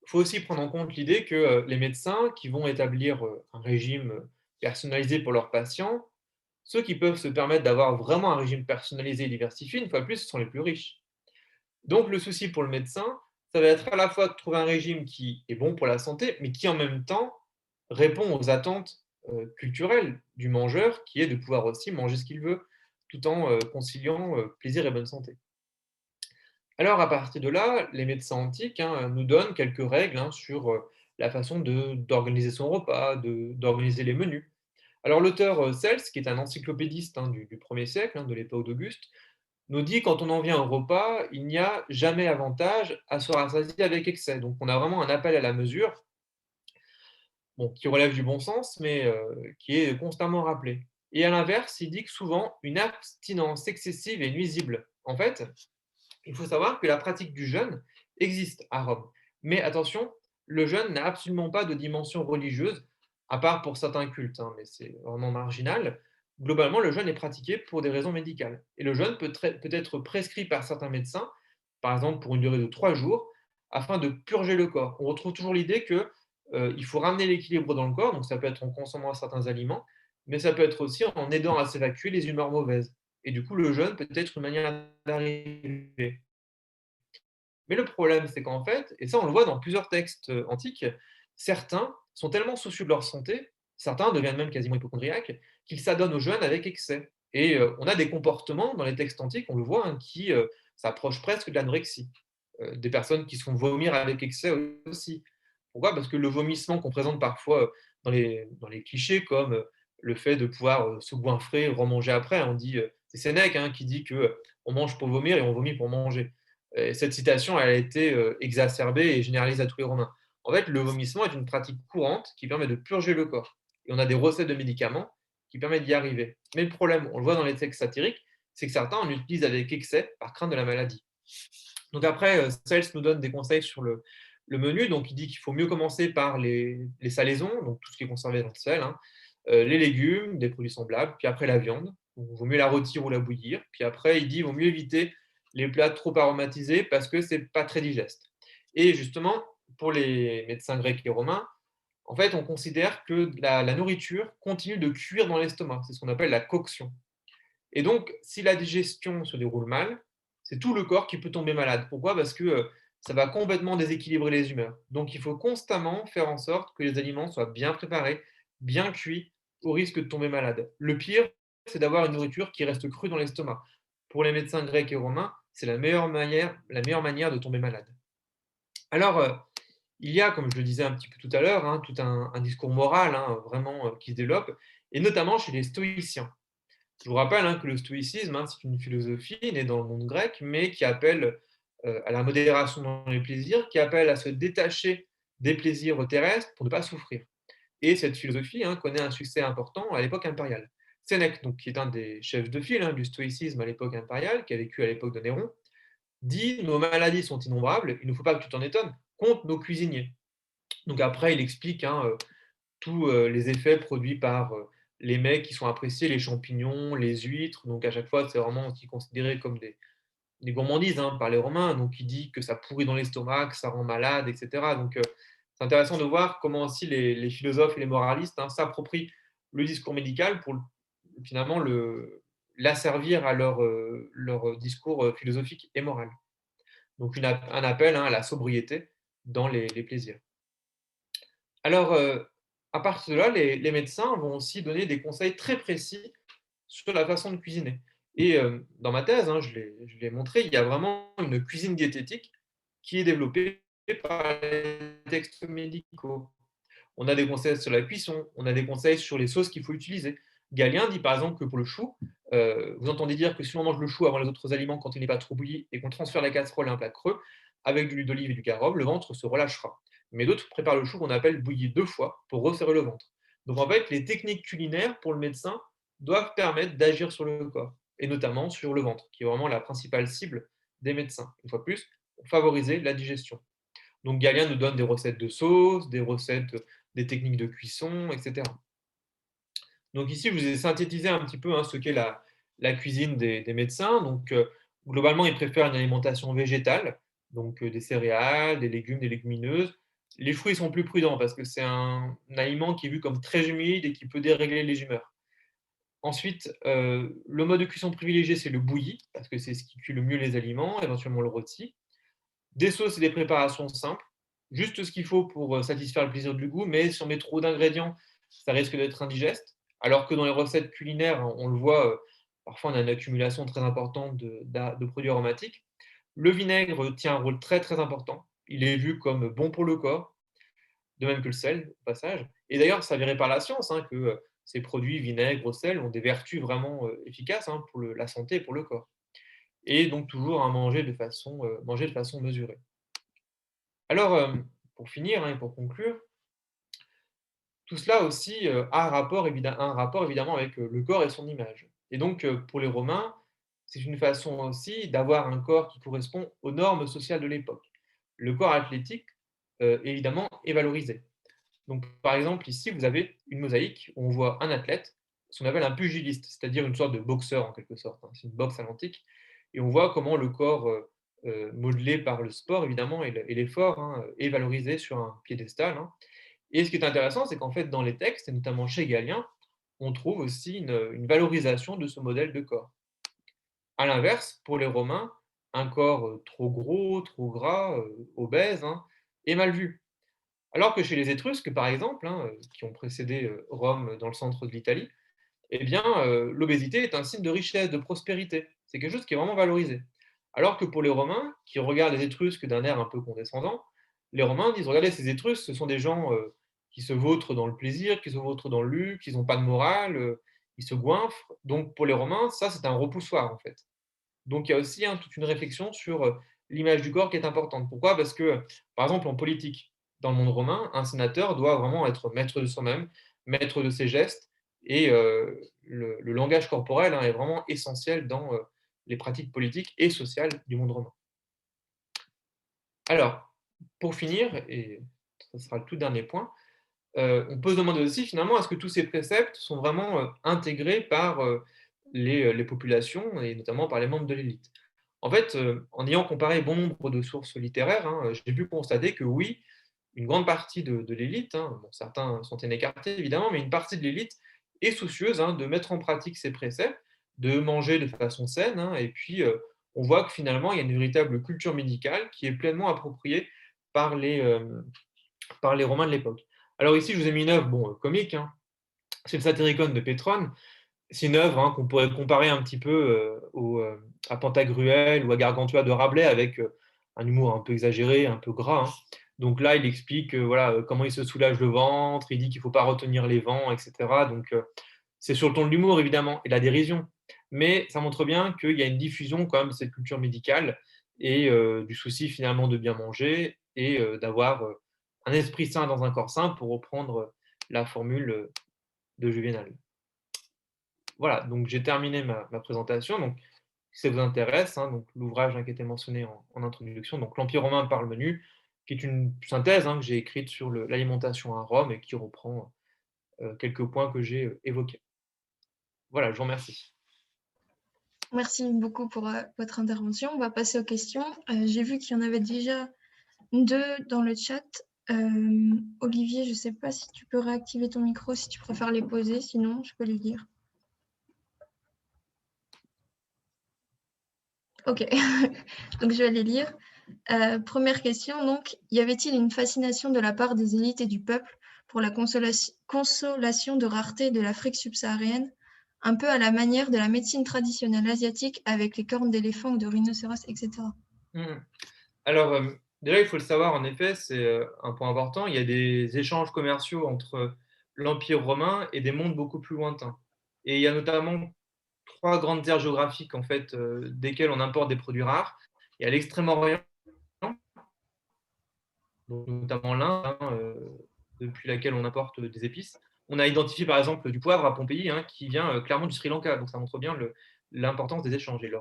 il faut aussi prendre en compte l'idée que, les médecins qui vont établir, un régime, personnalisé pour leurs patients, ceux qui peuvent se permettre d'avoir vraiment un régime personnalisé et diversifié, une fois de plus, ce sont les plus riches. Donc le souci pour le médecin, ça va être à la fois de trouver un régime qui est bon pour la santé, mais qui en même temps répond aux attentes, culturelles du mangeur, qui est de pouvoir aussi manger ce qu'il veut, tout en, conciliant, plaisir et bonne santé. Alors à partir de là, les médecins antiques, hein, nous donnent quelques règles, hein, sur, la façon d'organiser son repas, d'organiser les menus. Alors l'auteur, Cels, qui est un encyclopédiste, hein, du 1er siècle, hein, de l'époque d'Auguste, nous dit: «Quand on en vient au repas, il n'y a jamais avantage à se rassasier avec excès». Donc on a vraiment un appel à la mesure, bon, qui relève du bon sens, mais qui est constamment rappelé. Et à l'inverse, il dit que souvent une abstinence excessive est nuisible. En fait, il faut savoir que la pratique du jeûne existe à Rome. Mais attention, le jeûne n'a absolument pas de dimension religieuse, à part pour certains cultes, hein, mais c'est vraiment marginal. Globalement, le jeûne est pratiqué pour des raisons médicales. Et le jeûne peut être prescrit par certains médecins, par exemple pour une durée de 3 jours, afin de purger le corps. On retrouve toujours l'idée que il faut ramener l'équilibre dans le corps, donc ça peut être en consommant certains aliments, mais ça peut être aussi en aidant à s'évacuer les humeurs mauvaises. Et du coup, le jeûne peut être une manière d'arriver. Mais le problème, c'est qu'en fait, et ça on le voit dans plusieurs textes, antiques, certains sont tellement soucieux de leur santé, certains deviennent même quasiment hypocondriaques, qu'ils s'adonnent au jeûne avec excès. Et on a des comportements dans les textes antiques, on le voit, hein, qui, s'approchent presque de l'anorexie. Des personnes qui se font vomir avec excès aussi. Pourquoi? Parce que le vomissement qu'on présente parfois, dans les clichés comme, le fait de pouvoir, se goinfrer, remanger après. On dit, c'est Sénèque, hein, qui dit que, «On mange pour vomir et on vomit pour manger». Et cette citation, elle a été, exacerbée et généralisée à tous les Romains. En fait, le vomissement est une pratique courante qui permet de purger le corps et on a des recettes de médicaments qui permettent d'y arriver. Mais le problème, on le voit dans les textes satiriques, c'est que certains en utilisent avec excès par crainte de la maladie. Donc après, Cels nous donne des conseils sur le menu. Donc il dit qu'il faut mieux commencer par les salaisons, donc tout ce qui est conservé dans le sel, hein, les légumes, des produits semblables, puis après la viande. Donc il vaut mieux la rôtir ou la bouillir. Puis après, il dit qu'il vaut mieux éviter les plats trop aromatisés parce que c'est pas très digeste. Et justement, pour les médecins grecs et romains, en fait, on considère que la nourriture continue de cuire dans l'estomac. C'est ce qu'on appelle la coction. Et donc, si la digestion se déroule mal, c'est tout le corps qui peut tomber malade. Pourquoi? Parce que, ça va complètement déséquilibrer les humeurs. Donc il faut constamment faire en sorte que les aliments soient bien préparés, bien cuits, au risque de tomber malade. Le pire, c'est d'avoir une nourriture qui reste crue dans l'estomac. Pour les médecins grecs et romains, c'est la meilleure manière de tomber malade. Alors, il y a, comme je le disais un petit peu tout à l'heure, hein, tout un discours moral, hein, vraiment, qui se développe et notamment chez les stoïciens. Je vous rappelle, hein, que le stoïcisme, hein, c'est une philosophie née dans le monde grec, mais qui appelle, à la modération dans les plaisirs, qui appelle à se détacher des plaisirs terrestres pour ne pas souffrir. Et cette philosophie, hein, connaît un succès important à l'époque impériale. Sénèque, donc, qui est un des chefs de file, hein, du stoïcisme à l'époque impériale, qui a vécu à l'époque de Néron, dit: «Nos maladies sont innombrables, il ne faut pas que tu t'en étonnes, compte nos cuisiniers». Donc après, il explique, hein, tous, les effets produits par, les mets qui sont appréciés, les champignons, les huîtres, donc à chaque fois, c'est vraiment aussi considéré comme des gourmandises, hein, par les Romains, donc il dit que ça pourrit dans l'estomac, que ça rend malade et cetera, donc c'est intéressant de voir comment aussi les philosophes et les moralistes, hein, s'approprient le discours médical pour finalement l'asservir à leur discours, philosophique et moral. Donc un appel, hein, à la sobriété dans les plaisirs. Alors, à partir de là, les médecins vont aussi donner des conseils très précis sur la façon de cuisiner et dans ma thèse, hein, je l'ai montré, il y a vraiment une cuisine diététique qui est développée par les textes médicaux. On a des conseils sur la cuisson, on a des conseils sur les sauces qu'il faut utiliser. Galien dit par exemple que pour le chou, vous entendez dire que si on mange le chou avant les autres aliments quand il n'est pas trop bouilli et qu'on transfère la casserole à un plat creux, avec de l'huile d'olive et du garum, le ventre se relâchera. Mais d'autres préparent le chou qu'on appelle bouilli 2 fois pour resserrer le ventre. Donc en fait, les techniques culinaires pour le médecin doivent permettre d'agir sur le corps et notamment sur le ventre, qui est vraiment la principale cible des médecins. Une fois de plus, pour favoriser la digestion. Donc Galien nous donne des recettes de sauce, des recettes, des techniques de cuisson, etc. Donc ici, je vous ai synthétisé un petit peu, hein, ce qu'est la cuisine des médecins. Donc globalement, ils préfèrent une alimentation végétale, donc des céréales, des légumes, des légumineuses. Les fruits sont plus prudents parce que c'est un aliment qui est vu comme très humide et qui peut dérégler les humeurs. Ensuite, le mode de cuisson privilégié, c'est le bouilli, parce que c'est ce qui cuit le mieux les aliments, éventuellement le rôti. Des sauces et des préparations simples, juste ce qu'il faut pour satisfaire le plaisir du goût, mais si on met trop d'ingrédients, ça risque d'être indigeste. Alors que dans les recettes culinaires, on le voit, parfois on a une accumulation très importante de produits aromatiques. Le vinaigre tient un rôle très très important. Il est vu comme bon pour le corps, de même que le sel, au passage. Et d'ailleurs, ça avéré par la science, hein, que ces produits, vinaigre, sel, ont des vertus vraiment efficaces, hein, pour la santé et pour le corps. Et donc toujours à manger de façon mesurée. Alors, pour finir, hein, et pour conclure, tout cela aussi a un rapport évidemment avec le corps et son image. Et donc, pour les Romains, c'est une façon aussi d'avoir un corps qui correspond aux normes sociales de l'époque. Le corps athlétique, évidemment, est valorisé. Donc, par exemple, ici, vous avez une mosaïque où on voit un athlète, ce qu'on appelle un pugiliste, c'est-à-dire une sorte de boxeur en quelque sorte, hein. C'est une boxe à l'antique. Et on voit comment le corps modelé par le sport, évidemment, et l'effort, hein, est valorisé sur un piédestal, hein. Et ce qui est intéressant, c'est qu'en fait, dans les textes, et notamment chez Galien, on trouve aussi une valorisation de ce modèle de corps. À l'inverse, pour les Romains, un corps trop gros, trop gras, obèse, hein, est mal vu. Alors que chez les Étrusques, par exemple, hein, qui ont précédé Rome dans le centre de l'Italie, eh bien, l'obésité est un signe de richesse, de prospérité. C'est quelque chose qui est vraiment valorisé. Alors que pour les Romains, qui regardent les Étrusques d'un air un peu condescendant, les Romains disent: «Regardez, ces Étrusques, ce sont des gens, qui se vautrent dans le plaisir, qui se vautrent dans le luxe, ils n'ont pas de morale, ils se goinfrent». Donc pour les Romains, ça, c'est un repoussoir, en fait. Donc il y a aussi, hein, toute une réflexion sur, l'image du corps qui est importante. Pourquoi? Parce que, par exemple, en politique, dans le monde romain, un sénateur doit vraiment être maître de soi-même, maître de ses gestes et le langage corporel, hein, est vraiment essentiel dans, les pratiques politiques et sociales du monde romain. Alors, pour finir, et ce sera le tout dernier point, on peut se demander aussi finalement, est-ce que tous ces préceptes sont vraiment, intégrés par, les populations et notamment par les membres de l'élite? En fait, en ayant comparé bon nombre de sources littéraires, hein, j'ai pu constater que oui, une grande partie de l'élite, hein, bon certains sont écartés évidemment, mais une partie de l'élite est soucieuse, hein, de mettre en pratique ces préceptes, de manger de façon saine, hein, et puis, on voit que finalement il y a une véritable culture médicale qui est pleinement appropriée par par les Romains de l'époque. Alors ici, je vous ai mis une œuvre, bon, comique, hein, c'est le Satyricon de Pétrone. C'est une œuvre, hein, qu'on pourrait comparer un petit peu, à Pantagruel ou à Gargantua de Rabelais avec, un humour un peu exagéré, un peu gras, hein. Donc là, il explique, voilà, comment il se soulage le ventre, il dit qu'il ne faut pas retenir les vents et cetera. Donc c'est sur le ton de l'humour évidemment et la dérision, mais ça montre bien qu'il y a une diffusion quand même de cette culture médicale et du souci finalement de bien manger et d'avoir, un esprit sain dans un corps sain pour reprendre, la formule, de Juvénal. Voilà, donc j'ai terminé ma présentation. Donc, si ça vous intéresse, hein, donc l'ouvrage, hein, qui était mentionné en introduction, donc «L'Empire romain par le menu», qui est une synthèse, hein, que j'ai écrite sur l'alimentation à Rome et qui reprend quelques points que j'ai évoqués. Voilà, je vous remercie. Merci beaucoup pour votre intervention. On va passer aux questions. J'ai vu qu'il y en avait déjà deux dans le chat. Olivier, je ne sais pas si tu peux réactiver ton micro, si tu préfères les poser, sinon je peux les lire. Ok, donc je vais les lire. Première question, donc, y avait-il une fascination de la part des élites et du peuple pour la consolation de rareté de l'Afrique subsaharienne, un peu à la manière de la médecine traditionnelle asiatique avec les cornes d'éléphant ou de rhinocéros, etc. Mmh. Alors, déjà, il faut le savoir, en effet, c'est, un point important. Il y a des échanges commerciaux entre l'Empire romain et des mondes beaucoup plus lointains. Et il y a notamment 3 grandes aires géographiques, en fait, desquelles on importe des produits rares. Il y a l'Extrême-Orient, donc notamment l'Inde, depuis laquelle on importe des épices. On a identifié par exemple du poivre à Pompéi, qui vient clairement du Sri Lanka, donc ça montre bien l'importance des échanges et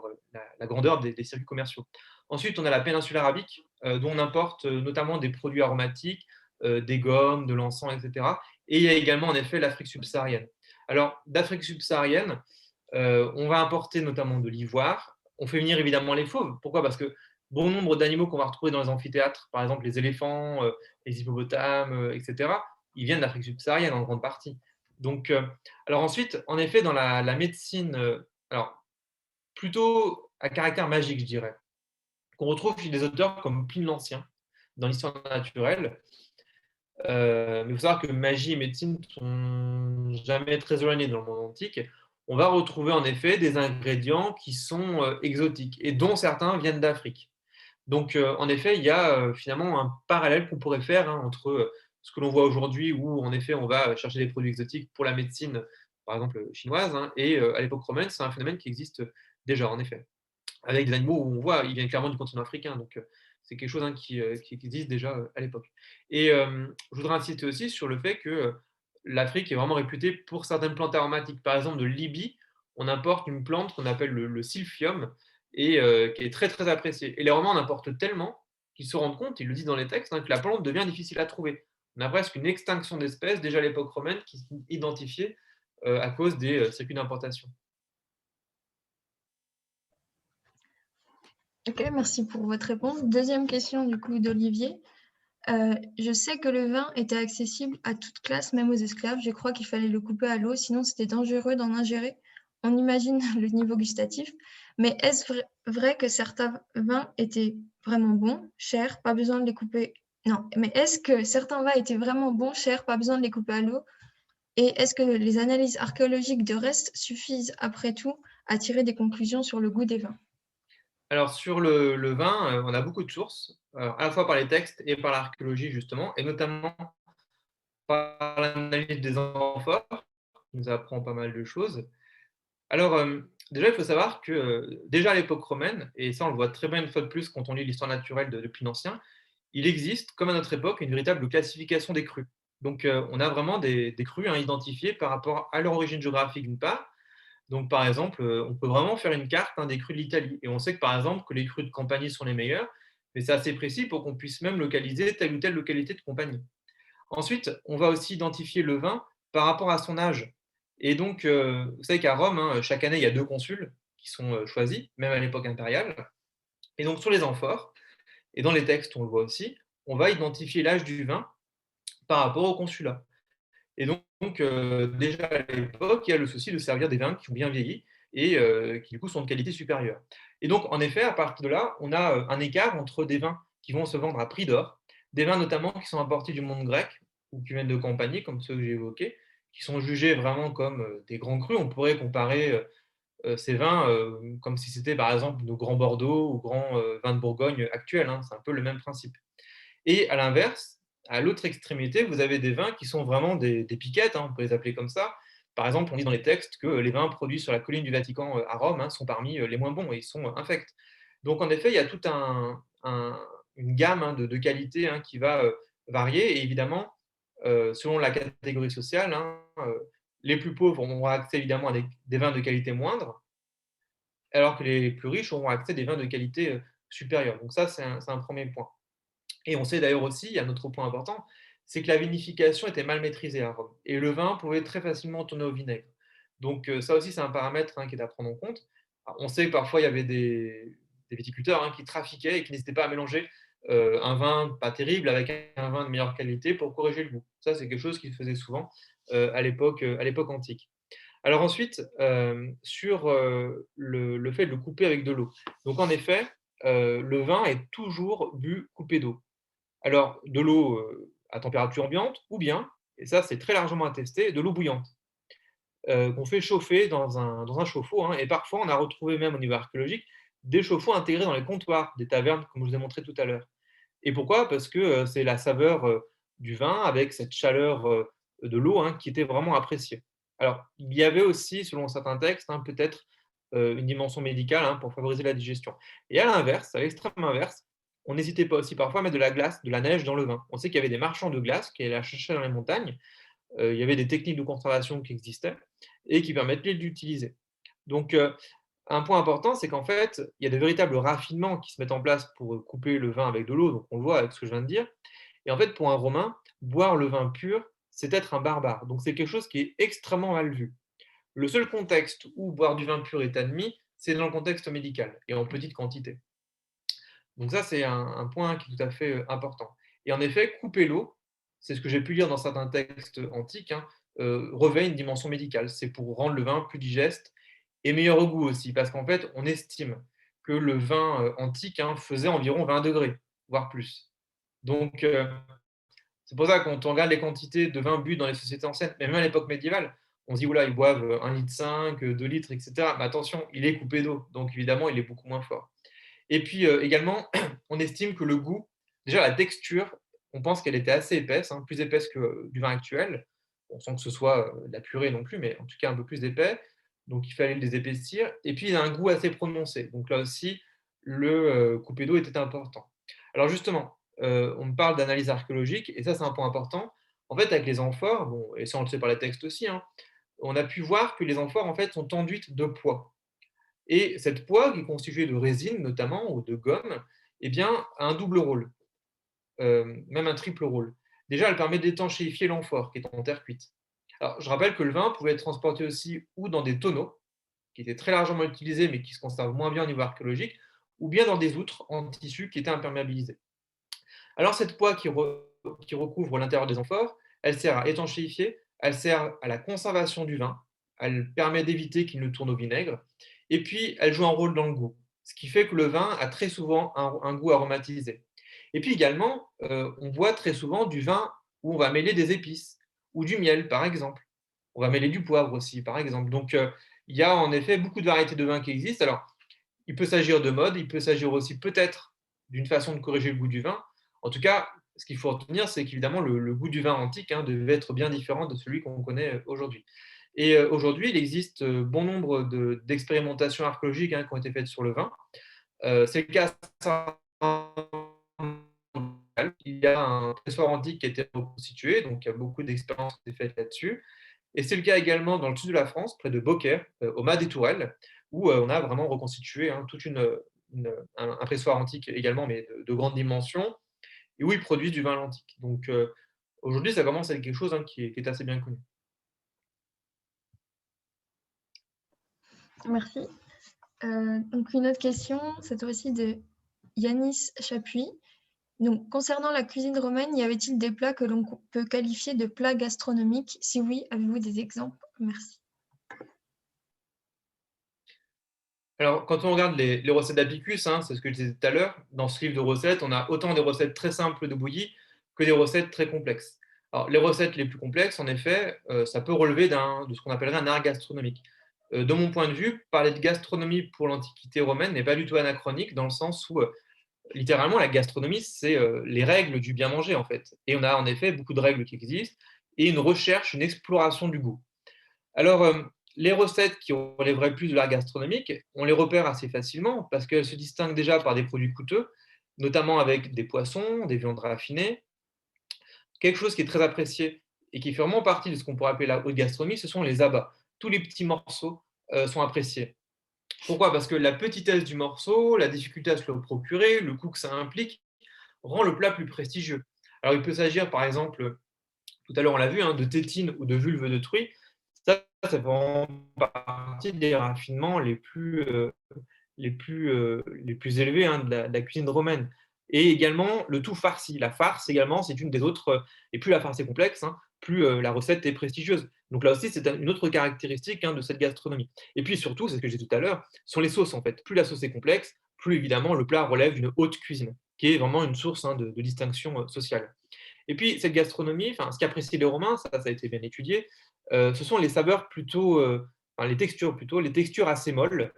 la grandeur des circuits commerciaux. Ensuite, on a la péninsule arabique, dont on importe notamment des produits aromatiques, des gommes, de l'encens, etc. Et il y a également en effet l'Afrique subsaharienne. Alors, d'Afrique subsaharienne, on va importer notamment de l'ivoire. On fait venir évidemment les fauves. Pourquoi? Parce que bon nombre d'animaux qu'on va retrouver dans les amphithéâtres, par exemple les éléphants, les hippopotames, etc., ils viennent d'Afrique subsaharienne en grande partie. Donc, alors ensuite, en effet, dans la médecine, alors plutôt à caractère magique, je dirais, qu'on retrouve chez des auteurs comme Pline l'Ancien, dans l'histoire naturelle. Mais il faut savoir que magie et médecine ne sont jamais très éloignés dans le monde antique. On va retrouver en effet des ingrédients qui sont exotiques et dont certains viennent d'Afrique. Donc, en effet, il y a finalement un parallèle qu'on pourrait faire entre ce que l'on voit aujourd'hui, où en effet on va chercher des produits exotiques pour la médecine, par exemple chinoise, et à l'époque romaine, c'est un phénomène qui existe déjà, en effet, avec des animaux où on voit, ils viennent clairement du continent africain. Donc, c'est quelque chose qui existe déjà à l'époque. Et je voudrais insister aussi sur le fait que l'Afrique est vraiment réputée pour certaines plantes aromatiques. Par exemple, de Libye, on importe une plante qu'on appelle le silphium et qui est très très appréciée. Et les Romains en importent tellement qu'ils se rendent compte, ils le disent dans les textes, que la plante devient difficile à trouver. On a presque une extinction d'espèces déjà à l'époque romaine qui sont identifiées à cause des circuits d'importation. Ok, merci pour votre réponse. Deuxième question du coup d'Olivier. Je sais que le vin était accessible à toute classe, même aux esclaves. Je crois qu'il fallait le couper à l'eau, sinon c'était dangereux d'en ingérer. On imagine le niveau gustatif. Mais est-ce vrai que certains vins étaient vraiment bons, chers, pas besoin de les couper? Non, mais est-ce que certains vins étaient vraiment bons, chers, pas besoin de les couper à l'eau? Et est-ce que les analyses archéologiques de restes suffisent après tout à tirer des conclusions sur le goût des vins? Alors sur le vin, on a beaucoup de sources, à la fois par les textes et par l'archéologie justement, et notamment par l'analyse des amphores, qui nous apprend pas mal de choses. Alors, déjà, il faut savoir que, déjà à l'époque romaine, et ça on le voit très bien une fois de plus quand on lit l'histoire naturelle depuis l'Ancien, il existe, comme à notre époque, une véritable classification des crus. Donc, on a vraiment des crus identifiés par rapport à leur origine géographique d'une part. Donc, par exemple, on peut vraiment faire une carte des crus de l'Italie. Et on sait que, par exemple, que les crus de Campanie sont les meilleurs, mais c'est assez précis pour qu'on puisse même localiser telle ou telle localité de Campanie. Ensuite, on va aussi identifier le vin par rapport à son âge. Et donc, vous savez qu'à Rome, chaque année, il y a 2 consuls qui sont choisis, même à l'époque impériale. Et donc, sur les amphores, et dans les textes, on le voit aussi, on va identifier l'âge du vin par rapport au consulat. Et donc déjà à l'époque, il y a le souci de servir des vins qui ont bien vieilli et qui du coup sont de qualité supérieure. Et donc en effet, à partir de là, on a un écart entre des vins qui vont se vendre à prix d'or, des vins notamment qui sont importés du monde grec ou qui viennent de Campanie, comme ceux que j'ai évoqués, qui sont jugés vraiment comme des grands crus. On pourrait comparer ces vins comme si c'était par exemple nos grands Bordeaux ou grands vins de Bourgogne actuels. C'est un peu le même principe. Et à l'inverse, à l'autre extrémité, vous avez des vins qui sont vraiment des piquettes, on peut les appeler comme ça. Par exemple, on lit dans les textes que les vins produits sur la colline du Vatican à Rome sont parmi les moins bons et ils sont infects. Donc en effet, il y a toute une gamme de qualités qui va varier. Et évidemment, selon la catégorie sociale, les plus pauvres auront accès évidemment à des vins de qualité moindre, alors que les plus riches auront accès à des vins de qualité supérieure. Donc ça, c'est un premier point. Et on sait d'ailleurs aussi, il y a un autre point important, c'est que la vinification était mal maîtrisée à Rome et le vin pouvait très facilement tourner au vinaigre. Donc ça aussi, c'est un paramètre qui est à prendre en compte. Alors, on sait que parfois, il y avait des viticulteurs qui trafiquaient et qui n'hésitaient pas à mélanger un vin pas terrible avec un vin de meilleure qualité pour corriger le goût. Ça, c'est quelque chose qu'ils faisaient souvent à l'époque antique. Alors ensuite, sur le fait de le couper avec de l'eau. Donc en effet, le vin est toujours bu coupé d'eau. Alors, de l'eau à température ambiante ou bien, et ça c'est très largement attesté, de l'eau bouillante qu'on fait chauffer dans un chauffe-eau. Et parfois, on a retrouvé même au niveau archéologique des chauffe-eau intégrés dans les comptoirs des tavernes, comme je vous ai montré tout à l'heure. Et pourquoi? Parce que c'est la saveur du vin avec cette chaleur de l'eau qui était vraiment appréciée. Alors, il y avait aussi, selon certains textes, peut-être une dimension médicale pour favoriser la digestion. Et à l'inverse, à l'extrême inverse, on n'hésitait pas aussi parfois à mettre de la glace, de la neige dans le vin. On sait qu'il y avait des marchands de glace qui allaient la chercher dans les montagnes. Il y avait des techniques de conservation qui existaient et qui permettaient de l'utiliser. Donc, un point important, c'est qu'en fait, il y a de véritables raffinements qui se mettent en place pour couper le vin avec de l'eau, donc on le voit avec ce que je viens de dire. Et en fait, pour un Romain, boire le vin pur, c'est être un barbare. Donc c'est quelque chose qui est extrêmement mal vu. Le seul contexte où boire du vin pur est admis, c'est dans le contexte médical et en petite quantité. Donc ça, c'est un point qui est tout à fait important. Et en effet, couper l'eau, c'est ce que j'ai pu lire dans certains textes antiques, hein, revêt une dimension médicale. C'est pour rendre le vin plus digeste et meilleur au goût aussi, parce qu'en fait, on estime que le vin antique, hein, faisait environ 20 degrés, voire plus. Donc, c'est pour ça que quand on regarde les quantités de vin bu dans les sociétés anciennes, mais même à l'époque médiévale, on se dit, oula, ils boivent 1,5 litre, 2 litres, etc. Mais attention, il est coupé d'eau, donc évidemment, il est beaucoup moins fort. Et puis également, on estime que le goût, déjà la texture, on pense qu'elle était assez épaisse, hein, plus épaisse que du vin actuel, bon, sans que ce soit de la purée non plus, mais en tout cas un peu plus épais, donc il fallait les épaissir. Et puis il a un goût assez prononcé, donc là aussi, le coupé d'eau était important. Alors justement, on me parle d'analyse archéologique, et ça c'est un point important. En fait, avec les amphores, bon, et ça on le sait par les textes aussi, hein, on a pu voir que les amphores en fait sont enduites de pois. Et cette poix, qui est constituée de résine notamment, ou de gomme, eh bien, a un double rôle, même un triple rôle. Déjà, elle permet d'étanchéifier l'amphore, qui est en terre cuite. Alors, je rappelle que le vin pouvait être transporté aussi ou dans des tonneaux, qui étaient très largement utilisés, mais qui se conservent moins bien au niveau archéologique, ou bien dans des outres en tissu qui étaient imperméabilisés. Alors, cette poix qui recouvre l'intérieur des amphores, elle sert à étanchéifier, elle sert à la conservation du vin, elle permet d'éviter qu'il ne tourne au vinaigre, et puis elle joue un rôle dans le goût, ce qui fait que le vin a très souvent un goût aromatisé. Et puis également, on voit très souvent du vin où on va mêler des épices, ou du miel, par exemple. On va mêler du poivre aussi, par exemple. Donc, il y a en effet beaucoup de variétés de vins qui existent. Alors, il peut s'agir de mode, il peut s'agir aussi peut-être d'une façon de corriger le goût du vin. En tout cas, ce qu'il faut retenir, c'est qu'évidemment, le goût du vin antique, hein, devait être bien différent de celui qu'on connaît aujourd'hui. Et aujourd'hui, il existe bon nombre d'expérimentations archéologiques, hein, qui ont été faites sur le vin. C'est le cas à Saint-Mandel. Il y a un pressoir antique qui a été reconstitué, donc il y a beaucoup d'expériences qui ont été faites là-dessus. Et c'est le cas également dans le sud de la France, près de Beaucaire, au Mas des Tourelles, où on a vraiment reconstitué, hein, un pressoir antique également, mais de grande dimension, et où ils produisent du vin à l'antique. Donc aujourd'hui, ça commence à être quelque chose, hein, qui est assez bien connu. Merci. Donc une autre question, cette fois-ci de Yanis Chapuis. Donc, concernant la cuisine romaine, y avait-il des plats que l'on peut qualifier de plats gastronomiques? Si oui, avez-vous des exemples? Merci. Alors, quand on regarde les recettes d'Apicus, hein, c'est ce que je disais tout à l'heure, dans ce livre de recettes, on a autant des recettes très simples de bouillie que des recettes très complexes. Alors, les recettes les plus complexes, en effet, ça peut relever de ce qu'on appellerait un art gastronomique. De mon point de vue, parler de gastronomie pour l'Antiquité romaine n'est pas du tout anachronique, dans le sens où, littéralement, la gastronomie, c'est les règles du bien manger, en fait. Et on a en effet beaucoup de règles qui existent, et une recherche, une exploration du goût. Alors, les recettes qui relèveraient plus de l'art gastronomique, on les repère assez facilement parce qu'elles se distinguent déjà par des produits coûteux, notamment avec des poissons, des viandes raffinées. Quelque chose qui est très apprécié et qui fait vraiment partie de ce qu'on pourrait appeler la haute gastronomie, ce sont les abats. Tous les petits morceaux sont appréciés. Pourquoi? Parce que la petitesse du morceau, la difficulté à se le procurer, le coût que ça implique, rend le plat plus prestigieux. Alors, il peut s'agir, par exemple, tout à l'heure on l'a vu, hein, de tétine ou de vulve de truie. Ça fait vraiment partie des raffinements les plus élevés, hein, de la cuisine romaine. Et également le tout farci. La farce également, c'est une des autres, et plus la farce est complexe, hein, plus la recette est prestigieuse. Donc là aussi, c'est une autre caractéristique, hein, de cette gastronomie. Et puis surtout, c'est ce que j'ai dit tout à l'heure, sont les sauces en fait. Plus la sauce est complexe, plus évidemment le plat relève d'une haute cuisine, qui est vraiment une source, hein, de distinction sociale. Et puis cette gastronomie, enfin, ce qu'apprécient les Romains, ça a été bien étudié, ce sont les saveurs plutôt, enfin les textures plutôt, les textures assez molles,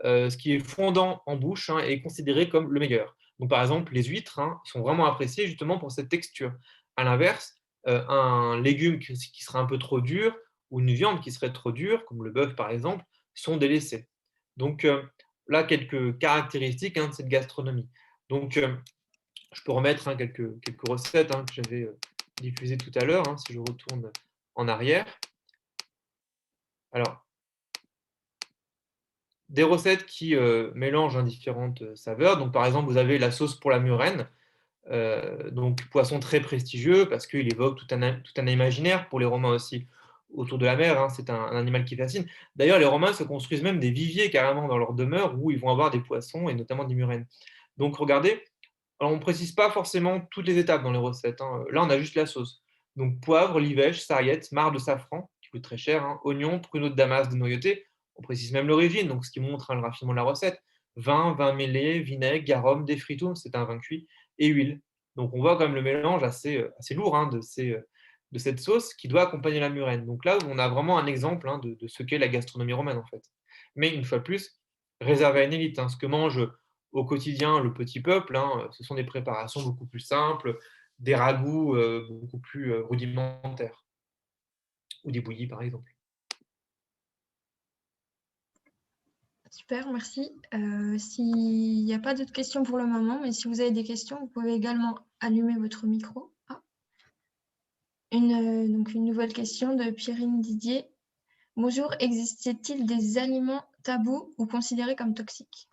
ce qui est fondant en bouche, hein, est considéré comme le meilleur. Donc par exemple, les huîtres, hein, sont vraiment appréciées justement pour cette texture. À l'inverse, un légume qui serait un peu trop dur ou une viande qui serait trop dure, comme le bœuf par exemple, sont délaissés. Donc là, quelques caractéristiques, hein, de cette gastronomie. Donc, je peux remettre quelques recettes que j'avais diffusées tout à l'heure, si je retourne en arrière. Alors, des recettes qui mélangent différentes saveurs. Donc, par exemple, vous avez la sauce pour la murène. Donc, poisson très prestigieux parce qu'il évoque tout un imaginaire pour les Romains aussi autour de la mer. C'est un animal qui fascine. D'ailleurs, les Romains se construisent même des viviers carrément dans leur demeure où ils vont avoir des poissons et notamment des murènes. Donc, regardez, alors on ne précise pas forcément toutes les étapes dans les recettes. Là, on a juste la sauce. Donc, poivre, livèche, sarriette, marc de safran, qui coûte très cher, oignon, pruneau de Damas, de noyauté. On précise même l'origine, donc ce qui montre le raffinement de la recette. Vin mêlé, vinaigre, garum, défritum, c'est un vin cuit, et huile. Donc, on voit quand même le mélange assez lourd de cette sauce qui doit accompagner la murène. Donc là, on a vraiment un exemple de ce qu'est la gastronomie romaine, en fait. Mais une fois de plus, réservé à une élite. Ce que mange au quotidien le petit peuple, ce sont des préparations beaucoup plus simples, des ragoûts beaucoup plus rudimentaires, ou des bouillies par exemple. Super, merci. S'il n'y a pas d'autres questions pour le moment, mais si vous avez des questions, vous pouvez également allumer votre micro. Donc une nouvelle question de Pierrine Didier. Bonjour, existait-il des aliments tabous ou considérés comme toxiques?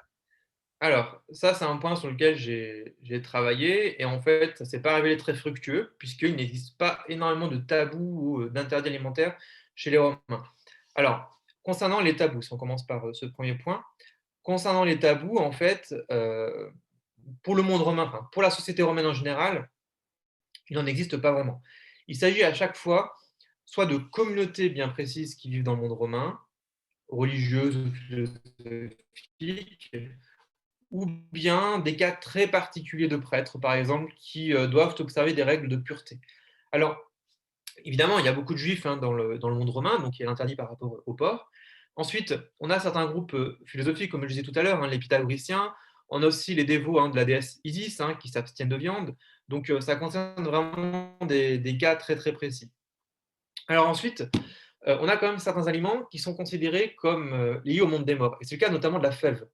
Alors, ça, c'est un point sur lequel j'ai travaillé, et en fait, ça ne s'est pas révélé très fructueux, puisqu'il n'existe pas énormément de tabous ou d'interdits alimentaires chez les Romains. Alors, concernant les tabous, si on commence par ce premier point, concernant les tabous, en fait, pour le monde romain, enfin, pour la société romaine en général, il n'en existe pas vraiment. Il s'agit à chaque fois soit de communautés bien précises qui vivent dans le monde romain, religieuses ou philosophiques, ou bien des cas très particuliers de prêtres, par exemple, qui doivent observer des règles de pureté. Alors, évidemment, il y a beaucoup de juifs dans le monde romain, donc il y a l'interdit par rapport au porc. Ensuite, on a certains groupes philosophiques, comme je disais tout à l'heure, les pythagoriciens. On a aussi les dévots de la déesse Isis, qui s'abstiennent de viande. Donc, ça concerne vraiment des cas très, très précis. Alors ensuite, on a quand même certains aliments qui sont considérés comme liés au monde des morts. Et c'est le cas notamment de la fève.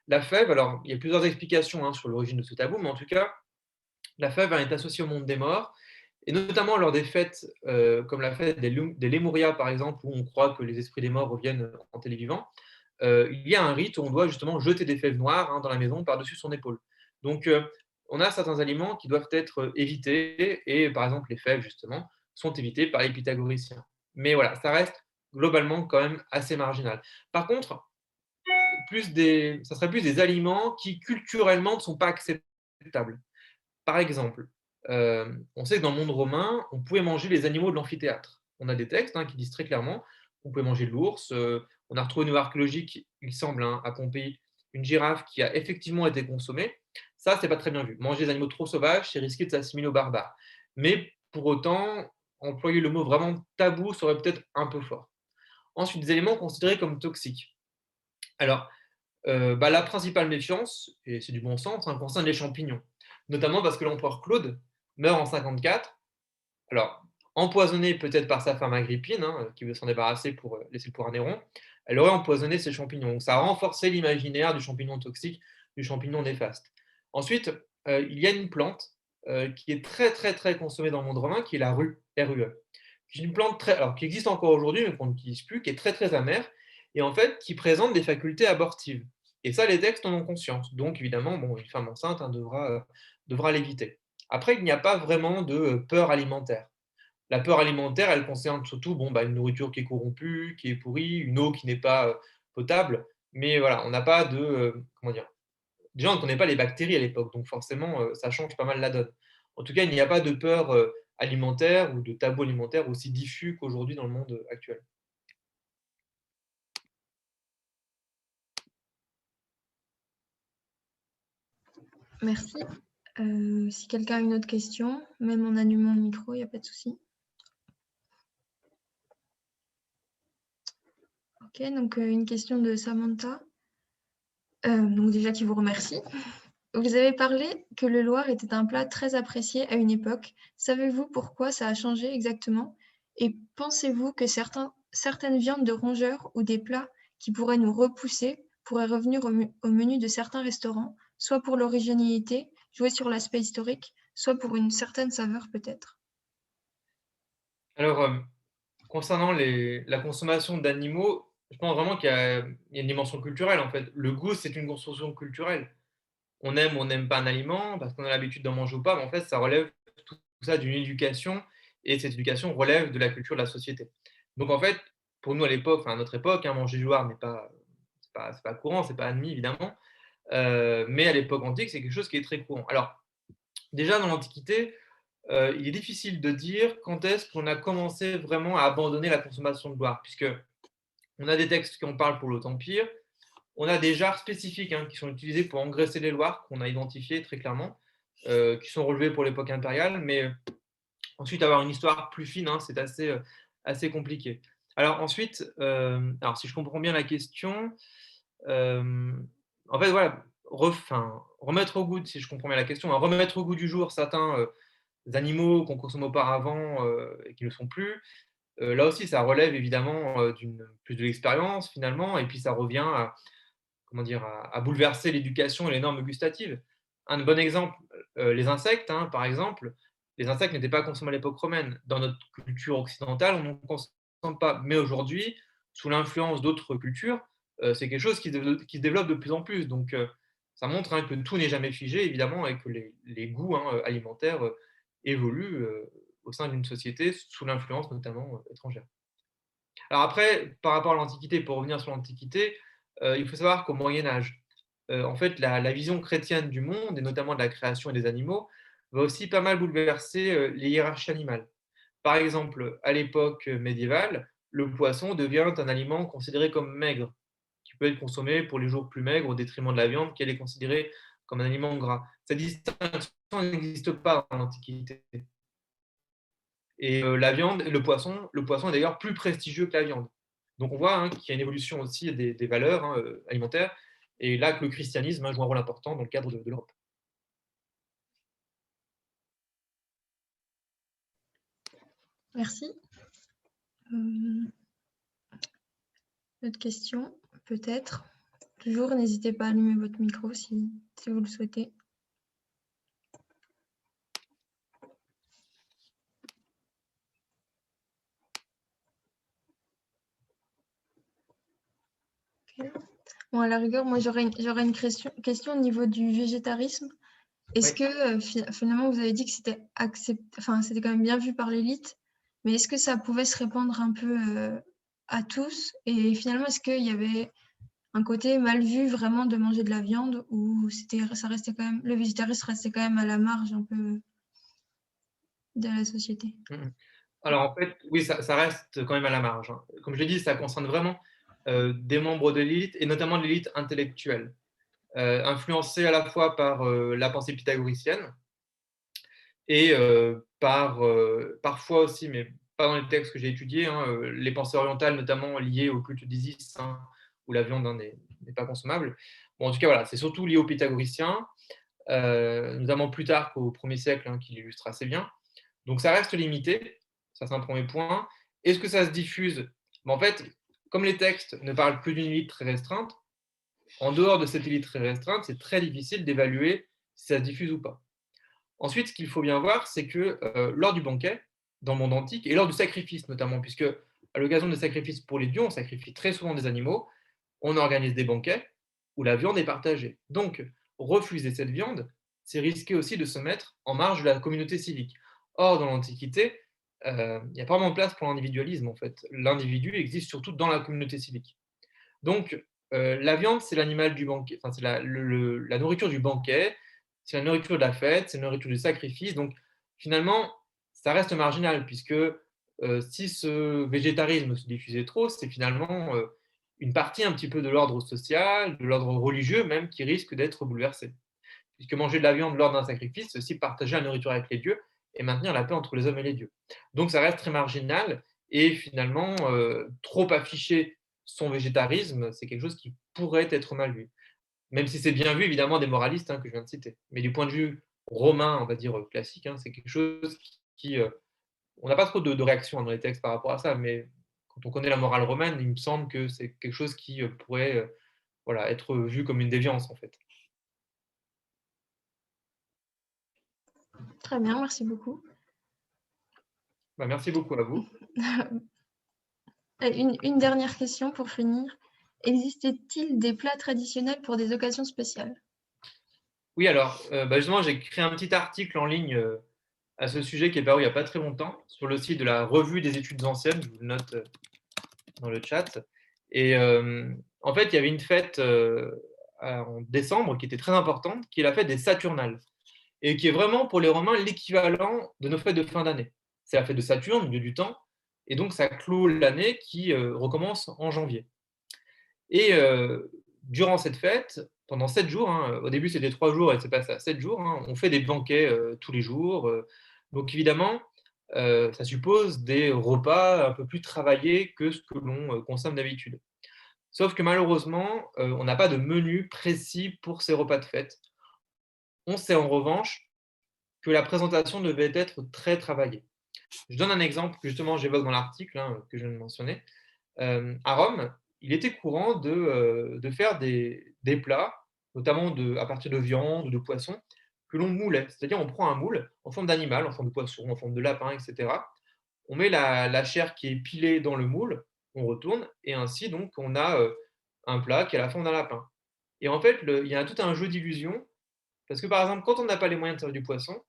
La fève, alors il y a plusieurs explications sur l'origine de ce tabou, mais en tout cas, la fève est associée au monde des morts, et notamment lors des fêtes comme la fête des Lémurias, par exemple, où on croit que les esprits des morts reviennent en les vivants. Il y a un rite où on doit justement jeter des fèves noires dans la maison par-dessus son épaule. Donc, on a certains aliments qui doivent être évités, et par exemple, les fèves, justement, sont évitées par les pythagoriciens. Mais voilà, ça reste globalement quand même assez marginal. Par contre, ça serait plus des aliments qui culturellement ne sont pas acceptables. Par exemple, on sait que dans le monde romain, on pouvait manger les animaux de l'amphithéâtre. On a des textes qui disent très clairement qu'on pouvait manger de l'ours. On a retrouvé une nouveau archéologique, il semble, à Pompéi, une girafe qui a effectivement été consommée. Ça, c'est pas très bien vu. Manger des animaux trop sauvages, c'est risqué de s'assimiler aux barbares. Mais pour autant, employer le mot vraiment tabou serait peut-être un peu fort. Ensuite, des éléments considérés comme toxiques. Alors, la principale méfiance, et c'est du bon sens, concerne les champignons. Notamment parce que l'empereur Claude meurt en 54. Alors, empoisonné peut-être par sa femme Agrippine, qui veut s'en débarrasser pour laisser le pouvoir à Néron, elle aurait empoisonné ces champignons. Donc, ça a renforcé l'imaginaire du champignon toxique, du champignon néfaste. Ensuite, il y a une plante qui est très, très, très consommée dans le monde romain, qui est la rue, RUE. C'est une plante qui existe encore aujourd'hui, mais qu'on n'utilise plus, qui est très, très amère, et en fait, qui présente des facultés abortives. Et ça, les textes en ont conscience. Donc, évidemment, une femme enceinte devra l'éviter. Après, il n'y a pas vraiment de peur alimentaire. La peur alimentaire, elle concerne surtout une nourriture qui est corrompue, qui est pourrie, une eau qui n'est pas potable. Mais voilà, on n'a pas de. Comment dire. Déjà, on ne connaît pas les bactéries à l'époque, donc forcément, ça change pas mal la donne. En tout cas, il n'y a pas de peur alimentaire ou de tabou alimentaire aussi diffus qu'aujourd'hui dans le monde actuel. Merci. Si quelqu'un a une autre question, même en allumant le micro, il n'y a pas de souci. Ok, donc une question de Samantha. Donc déjà, qui vous remercie. Vous avez parlé que le Loir était un plat très apprécié à une époque. Savez-vous pourquoi ça a changé exactement? Et pensez-vous que certaines viandes de rongeurs ou des plats qui pourraient nous repousser pourraient revenir au menu de certains restaurants, soit pour l'originalité, jouer sur l'aspect historique, soit pour une certaine saveur peut-être? Alors, concernant la consommation d'animaux, je pense vraiment qu'il y a une dimension culturelle, en fait. Le goût, c'est une construction culturelle. On aime ou on n'aime pas un aliment parce qu'on a l'habitude d'en manger ou pas, mais en fait, ça relève tout ça d'une éducation et cette éducation relève de la culture de la société. Donc en fait, pour nous à l'époque, enfin à notre époque, hein, manger du lard n'est pas c'est pas courant, c'est pas admis évidemment, mais à l'époque antique, c'est quelque chose qui est très courant. Alors déjà dans l'Antiquité, il est difficile de dire quand est-ce qu'on a commencé vraiment à abandonner la consommation de lard, puisque on a des textes qui en parlent pour l'Haut-Empire, on a des jarres spécifiques hein, qui sont utilisées pour engraisser les loirs, qu'on a identifiées très clairement, qui sont relevées pour l'époque impériale, mais ensuite avoir une histoire plus fine, hein, c'est assez compliqué. Alors ensuite, alors si je comprends bien la question, en fait voilà, remettre au goût, si je comprends bien la question, hein, remettre au goût du jour certains animaux qu'on consommait auparavant et qui ne le sont plus. Là aussi, ça relève évidemment plus de l'expérience finalement, et puis ça revient à, comment dire, à bouleverser l'éducation et les normes gustatives. Un bon exemple, les insectes, hein, par exemple, les insectes n'étaient pas consommés à l'époque romaine. Dans notre culture occidentale, on n'en consomme pas. Mais aujourd'hui, sous l'influence d'autres cultures, c'est quelque chose qui se développe de plus en plus. Donc, ça montre hein, que tout n'est jamais figé, évidemment, et que les goûts hein, alimentaires évoluent au sein d'une société sous l'influence notamment étrangère. Alors après, par rapport à l'Antiquité, pour revenir sur l'Antiquité, il faut savoir qu'au Moyen Âge, en fait, la vision chrétienne du monde, et notamment de la création et des animaux, va aussi pas mal bouleverser les hiérarchies animales. Par exemple, à l'époque médiévale, le poisson devient un aliment considéré comme maigre, qui peut être consommé pour les jours plus maigres au détriment de la viande, qui elle est considérée comme un aliment gras. Cette distinction n'existe pas dans l'Antiquité. Et la viande, le poisson est d'ailleurs plus prestigieux que la viande. Donc on voit hein, qu'il y a une évolution aussi des valeurs hein, alimentaires, et là que le christianisme hein, joue un rôle important dans le cadre de l'Europe. Merci. Autre question, peut-être? Toujours, n'hésitez pas à allumer votre micro si vous le souhaitez. Okay. Bon, à la rigueur, moi, j'aurais une question au niveau du végétarisme. Est-ce que finalement, vous avez dit que c'était c'était quand même bien vu par l'élite, mais est-ce que ça pouvait se répandre un peu à tous? Et finalement, est-ce qu'il y avait un côté mal vu vraiment de manger de la viande, ou ça restait quand même, le végétarisme restait quand même à la marge un peu de la société? Alors en fait, oui, ça reste quand même à la marge. Hein. Comme je l'ai dit, ça concerne vraiment des membres de l'élite, et notamment de l'élite intellectuelle, influencée à la fois par la pensée pythagoricienne, et parfois aussi, mais pas dans les textes que j'ai étudiés, hein, les pensées orientales, notamment liées au culte d'Isis, hein, où la viande hein, n'est pas consommable. Bon, en tout cas, voilà, c'est surtout lié aux pythagoriciens, notamment Plutarque au 1er siècle, hein, qui l'illustre assez bien. Donc ça reste limité, ça c'est un premier point. Est-ce que ça se diffuse? En fait, comme les textes ne parlent que d'une élite très restreinte, en dehors de cette élite très restreinte, c'est très difficile d'évaluer si ça se diffuse ou pas. Ensuite, ce qu'il faut bien voir, c'est que lors du banquet, dans le monde antique, et lors du sacrifice notamment, puisque à l'occasion des sacrifices pour les dieux, on sacrifie très souvent des animaux, on organise des banquets où la viande est partagée. Donc, refuser cette viande, c'est risquer aussi de se mettre en marge de la communauté civique. Or, dans l'Antiquité, il n'y a pas vraiment de place pour l'individualisme, en fait. L'individu existe surtout dans la communauté civique. Donc, la viande, c'est l'animal du banquet, enfin, c'est la nourriture du banquet, c'est la nourriture de la fête, c'est la nourriture du sacrifice. Donc, finalement, ça reste marginal, puisque si ce végétarisme se diffusait trop, c'est finalement une partie un petit peu de l'ordre social, de l'ordre religieux même, qui risque d'être bouleversée. Puisque manger de la viande lors d'un sacrifice, c'est aussi partager la nourriture avec les dieux et maintenir la paix entre les hommes et les dieux. Donc ça reste très marginal, et finalement, trop afficher son végétarisme, c'est quelque chose qui pourrait être mal vu. Même si c'est bien vu, évidemment, des moralistes hein, que je viens de citer. Mais du point de vue romain, on va dire classique, hein, c'est quelque chose qui on n'a pas trop de réaction dans les textes par rapport à ça, mais quand on connaît la morale romaine, il me semble que c'est quelque chose qui pourrait voilà, être vu comme une déviance, en fait. Très bien, merci beaucoup. Bah, merci beaucoup à vous. Une dernière question pour finir. Existait-il des plats traditionnels pour des occasions spéciales? Oui, alors, bah, justement, j'ai créé un petit article en ligne à ce sujet qui est paru il n'y a pas très longtemps sur le site de la Revue des études anciennes. Je vous le note dans le chat. Et en fait, il y avait une fête en décembre qui était très importante, qui est la fête des Saturnales, et qui est vraiment pour les Romains l'équivalent de nos fêtes de fin d'année. C'est la fête de Saturne, au milieu du temps, et donc ça clôt l'année qui recommence en janvier. Et durant cette fête, pendant 7 jours, hein, au début c'était 3 jours et c'est passé à 7 jours, hein, on fait des banquets tous les jours. Donc évidemment, ça suppose des repas un peu plus travaillés que ce que l'on consomme d'habitude. Sauf que malheureusement, on n'a pas de menu précis pour ces repas de fête. On sait en revanche que la présentation devait être très travaillée. Je donne un exemple que justement j'évoque dans l'article hein, que je viens de mentionner. À Rome, il était courant de faire des plats, notamment à partir de viande ou de poisson, que l'on moulait. C'est-à-dire on prend un moule en forme d'animal, en forme de poisson, en forme de lapin, etc. On met la chair qui est pilée dans le moule, on retourne, et ainsi donc on a un plat qui a la forme d'un lapin. Et en fait, il y a tout un jeu d'illusions, parce que par exemple, quand on n'a pas les moyens de faire du poisson,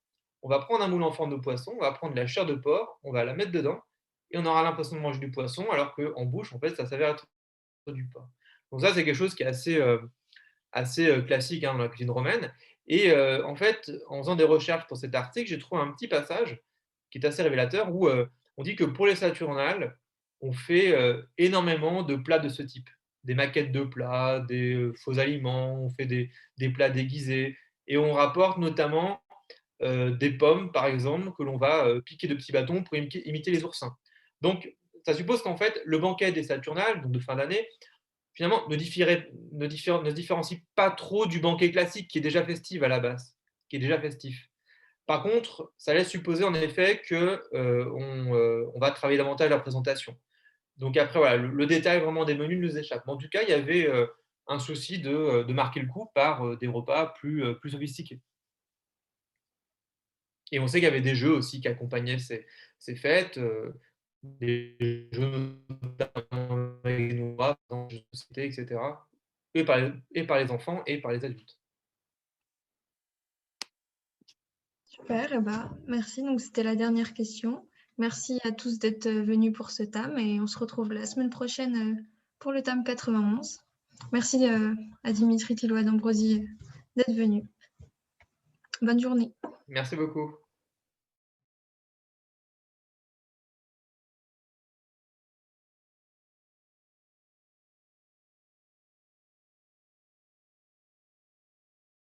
on va prendre un moule en forme de poisson, on va prendre de la chair de porc, on va la mettre dedans, et on aura l'impression de manger du poisson, alors qu'en bouche, en fait, ça s'avère être du porc. Donc ça, c'est quelque chose qui est assez classique hein, dans la cuisine romaine. Et en fait, en faisant des recherches pour cet article, j'ai trouvé un petit passage qui est assez révélateur où on dit que pour les Saturnales, on fait énormément de plats de ce type. Des maquettes de plats, des faux aliments, on fait des plats déguisés. Et on rapporte notamment des pommes, par exemple, que l'on va piquer de petits bâtons pour imiter les oursins. Donc, ça suppose qu'en fait, le banquet des Saturnales, donc de fin d'année, finalement, ne se différencie pas trop du banquet classique qui est déjà festif à la base, qui est déjà festif. Par contre, ça laisse supposer en effet qu'on va travailler davantage la présentation. Donc après, voilà, le détail vraiment des menus nous échappe. Mais en tout cas, il y avait un souci de marquer le coup par des repas plus sophistiqués. Et on sait qu'il y avait des jeux aussi qui accompagnaient ces fêtes, des jeux notamment avec nos bras, dans les jeux de société, etc. Et par les enfants et par les adultes. Super, et bah, merci. Donc, c'était la dernière question. Merci à tous d'être venus pour ce thème et on se retrouve la semaine prochaine pour le thème 91. Merci à Dimitri Tillois d'Ambrosie d'être venu. Bonne journée. Merci beaucoup.